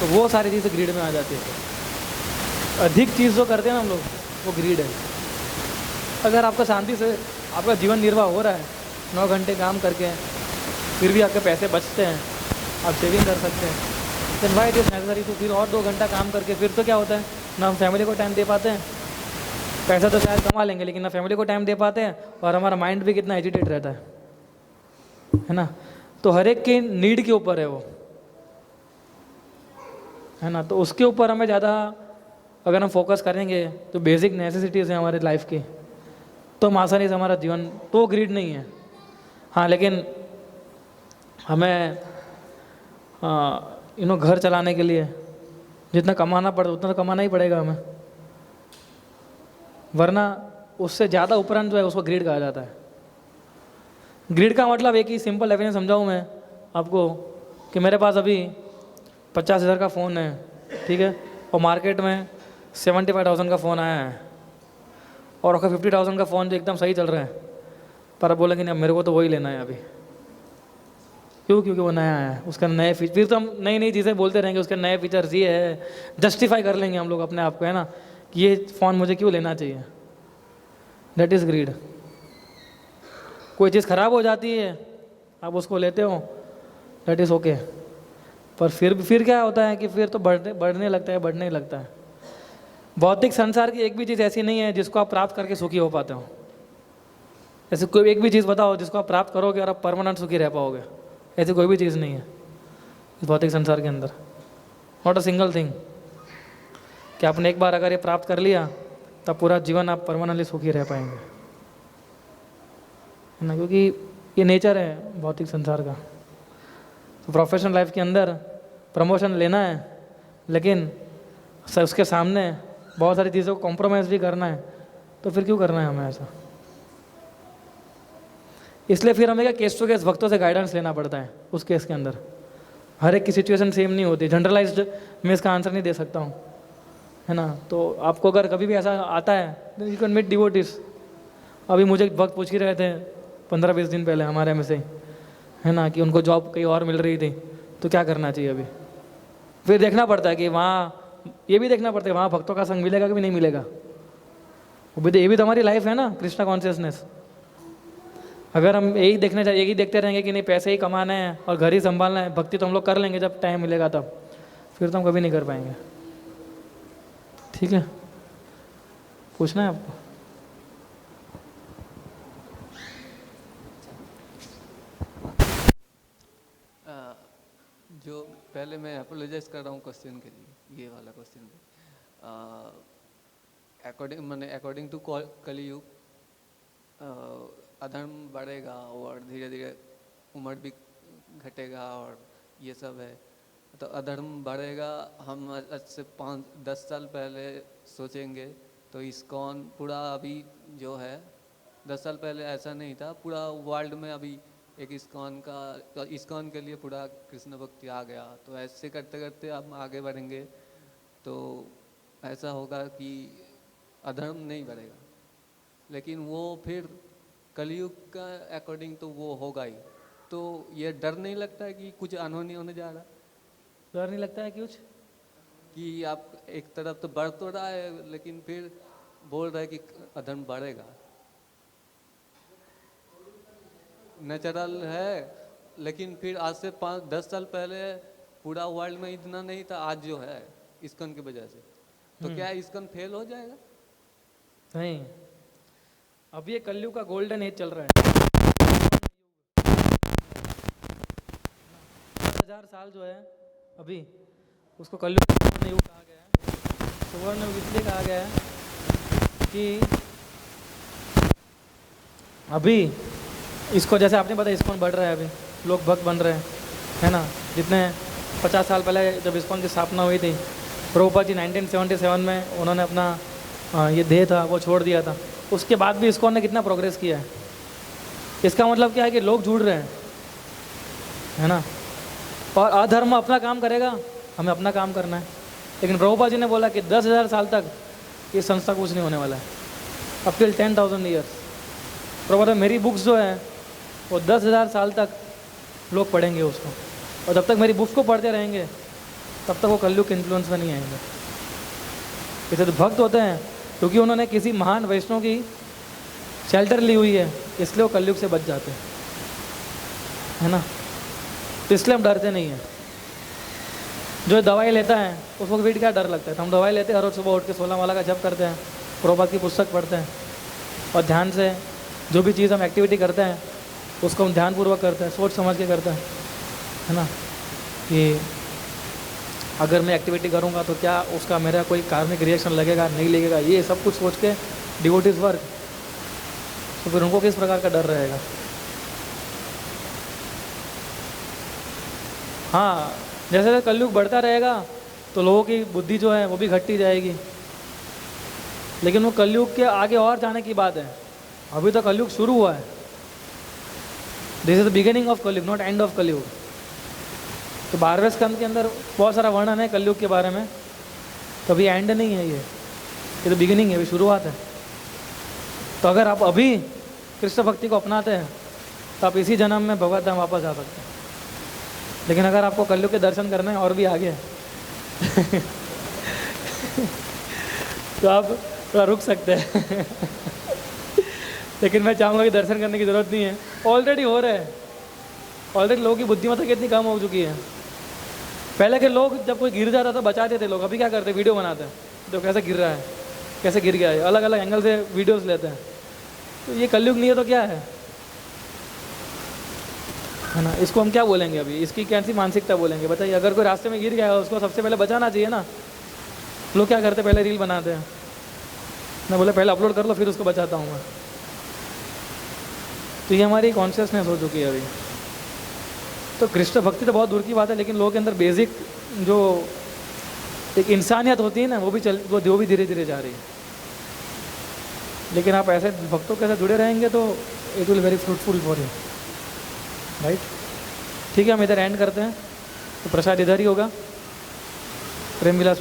तो वो सारी चीज़ें ग्रीड में आ जाती है। अधिक चीज़ जो करते हैं ना हम लोग वो ग्रीड है। अगर आपका शांति से आपका जीवन निर्वाह हो रहा है 9 घंटे काम करके, फिर भी आपके पैसे बचते हैं, आप सेविंग कर सकते हैं, then why it is necessary तो फिर और 2 घंटा काम करके फिर तो क्या होता है ना हम फैमिली को टाइम दे पाते हैं, पैसा तो शायद कमा लेंगे लेकिन ना फैमिली को टाइम दे पाते हैं, और हमारा माइंड भी कितना एजिटेट रहता है ना। तो हर एक की नीड के ऊपर है वो, है ना। तो उसके ऊपर हमें ज़्यादा अगर हम फोकस करेंगे तो बेसिक नेसेसिटीज़ हैं हमारे लाइफ की, तो हम आसानी से हमारा जीवन, तो ग्रीड नहीं है। हाँ लेकिन हमें घर चलाने के लिए जितना कमाना पड़ता उतना तो कमाना ही पड़ेगा हमें, वरना उससे ज़्यादा उपरांत जो है उसको ग्रीड कहा जाता है। ग्रीड का मतलब एक ही सिंपल डेफिनेशन समझाऊँ मैं आपको कि मेरे पास अभी 50,000 का फ़ोन है, ठीक है, और मार्केट में 75,000 का फ़ोन आया है, और आपका 50,000 का फ़ोन जो एकदम सही चल रहा है, पर आप बोलेंगे नहीं मेरे को तो वही लेना है अभी, क्यों? क्योंकि वो नया है, उसका नए फीचर, फिर तो हम नई नई चीज़ें बोलते रहेंगे, उसके नए फीचर्स ये है, जस्टिफाई कर लेंगे हम लोग अपने आप को, है ना, कि ये फ़ोन मुझे क्यों लेना चाहिए। That is greed. कोई चीज़ ख़राब हो जाती है आप उसको लेते हो, दैट इज़ ओके, पर फिर क्या होता है कि फिर तो बढ़ने लगता है। भौतिक संसार की एक भी चीज़ ऐसी नहीं है जिसको आप प्राप्त करके सुखी हो पाते हो। ऐसे कोई एक भी चीज़ बताओ जिसको आप प्राप्त करोगे और आप परमानेंट सुखी रह पाओगे, ऐसी कोई भी चीज़ नहीं है इस भौतिक संसार के अंदर। नॉट अ सिंगल थिंग कि आपने एक बार अगर ये प्राप्त कर लिया तब पूरा जीवन आप परमानेंटली सुखी रह पाएंगे, है ना, क्योंकि ये नेचर है भौतिक संसार का। तो प्रोफेशनल लाइफ के अंदर प्रमोशन लेना है, लेकिन उसके सामने बहुत सारी चीज़ों को कॉम्प्रोमाइज़ भी करना है, तो फिर क्यों करना है हमें ऐसा? इसलिए फिर हमें क्या केस टू केस भक्तों से गाइडेंस लेना पड़ता है। उस केस के अंदर हर एक की सिचुएशन सेम नहीं होती, जनरलाइज्ड मैं इसका आंसर नहीं दे सकता हूँ, है ना। तो आपको अगर कभी भी ऐसा आता है यू कैन मीट डिवोटीज। अभी मुझे भक्त पूछ ही रहे थे 15-20 दिन पहले हमारे में से, है ना, कि उनको जॉब कहीं और मिल रही थी, तो क्या करना चाहिए अभी। फिर देखना पड़ता है कि वहाँ ये भी देखना पड़ता है वहाँ भक्तों का संग मिलेगा कि नहीं मिलेगा। ये भी तो हमारी लाइफ है ना, कृष्णा कॉन्शियसनेस। अगर हम यही देखते रहेंगे कि नहीं पैसे ही कमाने हैं और घर ही संभालना है, भक्ति तो हम लोग कर लेंगे जब टाइम मिलेगा तब, फिर तो हम कभी नहीं कर पाएंगे। ठीक है, पूछना है आपको? जो पहले मैं अपोलोजाइज कर रहा हूँ क्वेश्चन के लिए, ये वाला क्वेश्चन अकॉर्डिंग टू कलयुग अधर्म बढ़ेगा और धीरे धीरे उम्र भी घटेगा और ये सब है। तो अधर्म बढ़ेगा। हम आज से 5-10 साल पहले सोचेंगे तो इस्कॉन पूरा अभी जो है 10 साल पहले ऐसा नहीं था। पूरा वर्ल्ड में अभी एक इस्कॉन के लिए पूरा कृष्ण भक्ति आ गया। तो ऐसे करते करते हम आगे बढ़ेंगे तो ऐसा होगा कि अधर्म नहीं बढ़ेगा, लेकिन वो फिर कलयुग का अकॉर्डिंग तो वो होगा ही। तो ये डर नहीं लगता है कि कुछ अनहोनी होने जा रहा है? डर नहीं लगता है कि कुछ कि आप एक तरफ तो बढ़ तो रहा है लेकिन फिर बोल रहे कि अधर्म बढ़ेगा। नेचुरल है, लेकिन फिर आज से 5-10 साल पहले पूरा वर्ल्ड में इतना नहीं था, आज जो है इस्कॉन की वजह से। तो क्या इस्कॉन फेल हो जाएगा? नहीं, अब ये कलयुग का गोल्डन एज चल रहा है। 10,000 साल जो है अभी, उसको कलयुग का सुवर्ण युग कहा गया है। सुवर्ण युग इसलिए कहा गया है कि अभी इसको, जैसे आपने बताया, इस्कॉन बढ़ रहा है, अभी लोग भक्त बन रहे हैं, है ना। जितने 50 साल पहले जब इस्कॉन की स्थापना हुई थी, प्रभुपाद जी 1977 में उन्होंने अपना ये देह था वो छोड़ दिया था। उसके बाद भी इस्कॉन ने कितना प्रोग्रेस किया है। इसका मतलब क्या है कि लोग जुड़ रहे हैं, है ना। और अधर्म अपना काम करेगा, हमें अपना काम करना है। लेकिन प्रभुपाद जी ने बोला कि 10,000 साल तक ये संस्था कुछ नहीं होने वाला है, अप टिल 10,000 ईयर्स। प्रभुपाद मेरी बुक्स जो है वो 10,000 साल तक लोग पढ़ेंगे उसको, और जब तक मेरी बुक्स को पढ़ते रहेंगे तब तक वो कलयुग के इन्फ्लुएंस में नहीं आएंगे। इसे तो भक्त होते हैं क्योंकि उन्होंने किसी महान वैष्णव की शेल्टर ली हुई है, इसलिए वो कलयुग से बच जाते हैं, है ना। तो इसलिए हम डरते नहीं हैं। जो दवाई लेता है उसको भी क्या डर लगता है। तो हम दवाई लेते हैं, हर रोज सुबह उठ के 16 माला का जप करते हैं, प्रभुपाद की पुस्तक पढ़ते हैं, और ध्यान से जो भी चीज़ हम एक्टिविटी करते हैं उसको हम ध्यानपूर्वक करते हैं, सोच समझ के करते हैं, है ना। कि अगर मैं एक्टिविटी करूँगा तो क्या उसका मेरा कोई कार्मिक रिएक्शन लगेगा, नहीं लगेगा, ये सब कुछ सोच के डिवोटीज वर्क। तो फिर उनको किस प्रकार का डर रहेगा। हाँ, जैसे जैसे कलयुग बढ़ता रहेगा तो लोगों की बुद्धि जो है वो भी घटती जाएगी, लेकिन वो कलयुग के आगे और जाने की बात है। अभी तो कलयुग शुरू हुआ है। This is the beginning of कलयुग, नॉट एंड ऑफ कलयुग। तो 12वें स्कंद के अंदर बहुत सारा वर्णन है कलयुग के बारे में, तो अभी एंड नहीं है, ये तो बिगिनिंग है, अभी शुरुआत है। तो अगर आप अभी कृष्ण भक्ति को अपनाते हैं तो आप इसी जन्म में भगवत धाम वापस आ सकते हैं। लेकिन अगर आपको कलयुग के दर्शन करना है और भी आगे तो आप थोड़ा रुक सकते हैं लेकिन मैं चाहूँगा कि दर्शन करने की ज़रूरत नहीं है, ऑलरेडी हो रहा है। ऑलरेडी लोगों की बुद्धिमत्ता कितनी कम हो चुकी है। पहले के लोग जब कोई गिर जाता था बचाते थे लोग, अभी क्या करते, वीडियो बनाते हैं, तो कैसे गिर रहा है, कैसे गिर गया है, अलग अलग एंगल से वीडियोस लेते हैं। तो ये कलयुग नहीं है तो क्या है ना। इसको हम क्या बोलेंगे अभी, इसकी कैसी मानसिकता बोलेंगे बताइए। अगर कोई रास्ते में गिर गया है उसको सबसे पहले बचाना चाहिए ना। लोग क्या करते, पहले रील बनाते हैं, मैं बोले पहले अपलोड कर लो फिर उसको बचाता हूँ मैं। तो ये हमारी कॉन्शियसनेस हो चुकी है अभी। तो कृष्ण भक्ति तो बहुत दूर की बात है, लेकिन लोगों के अंदर बेसिक जो एक इंसानियत होती है ना वो भी धीरे धीरे जा रही है। लेकिन आप ऐसे भक्तों के साथ जुड़े रहेंगे तो it will very fruitful for you, right. ठीक है, हम इधर एंड करते हैं। तो प्रसाद इधर ही होगा, प्रेम विलास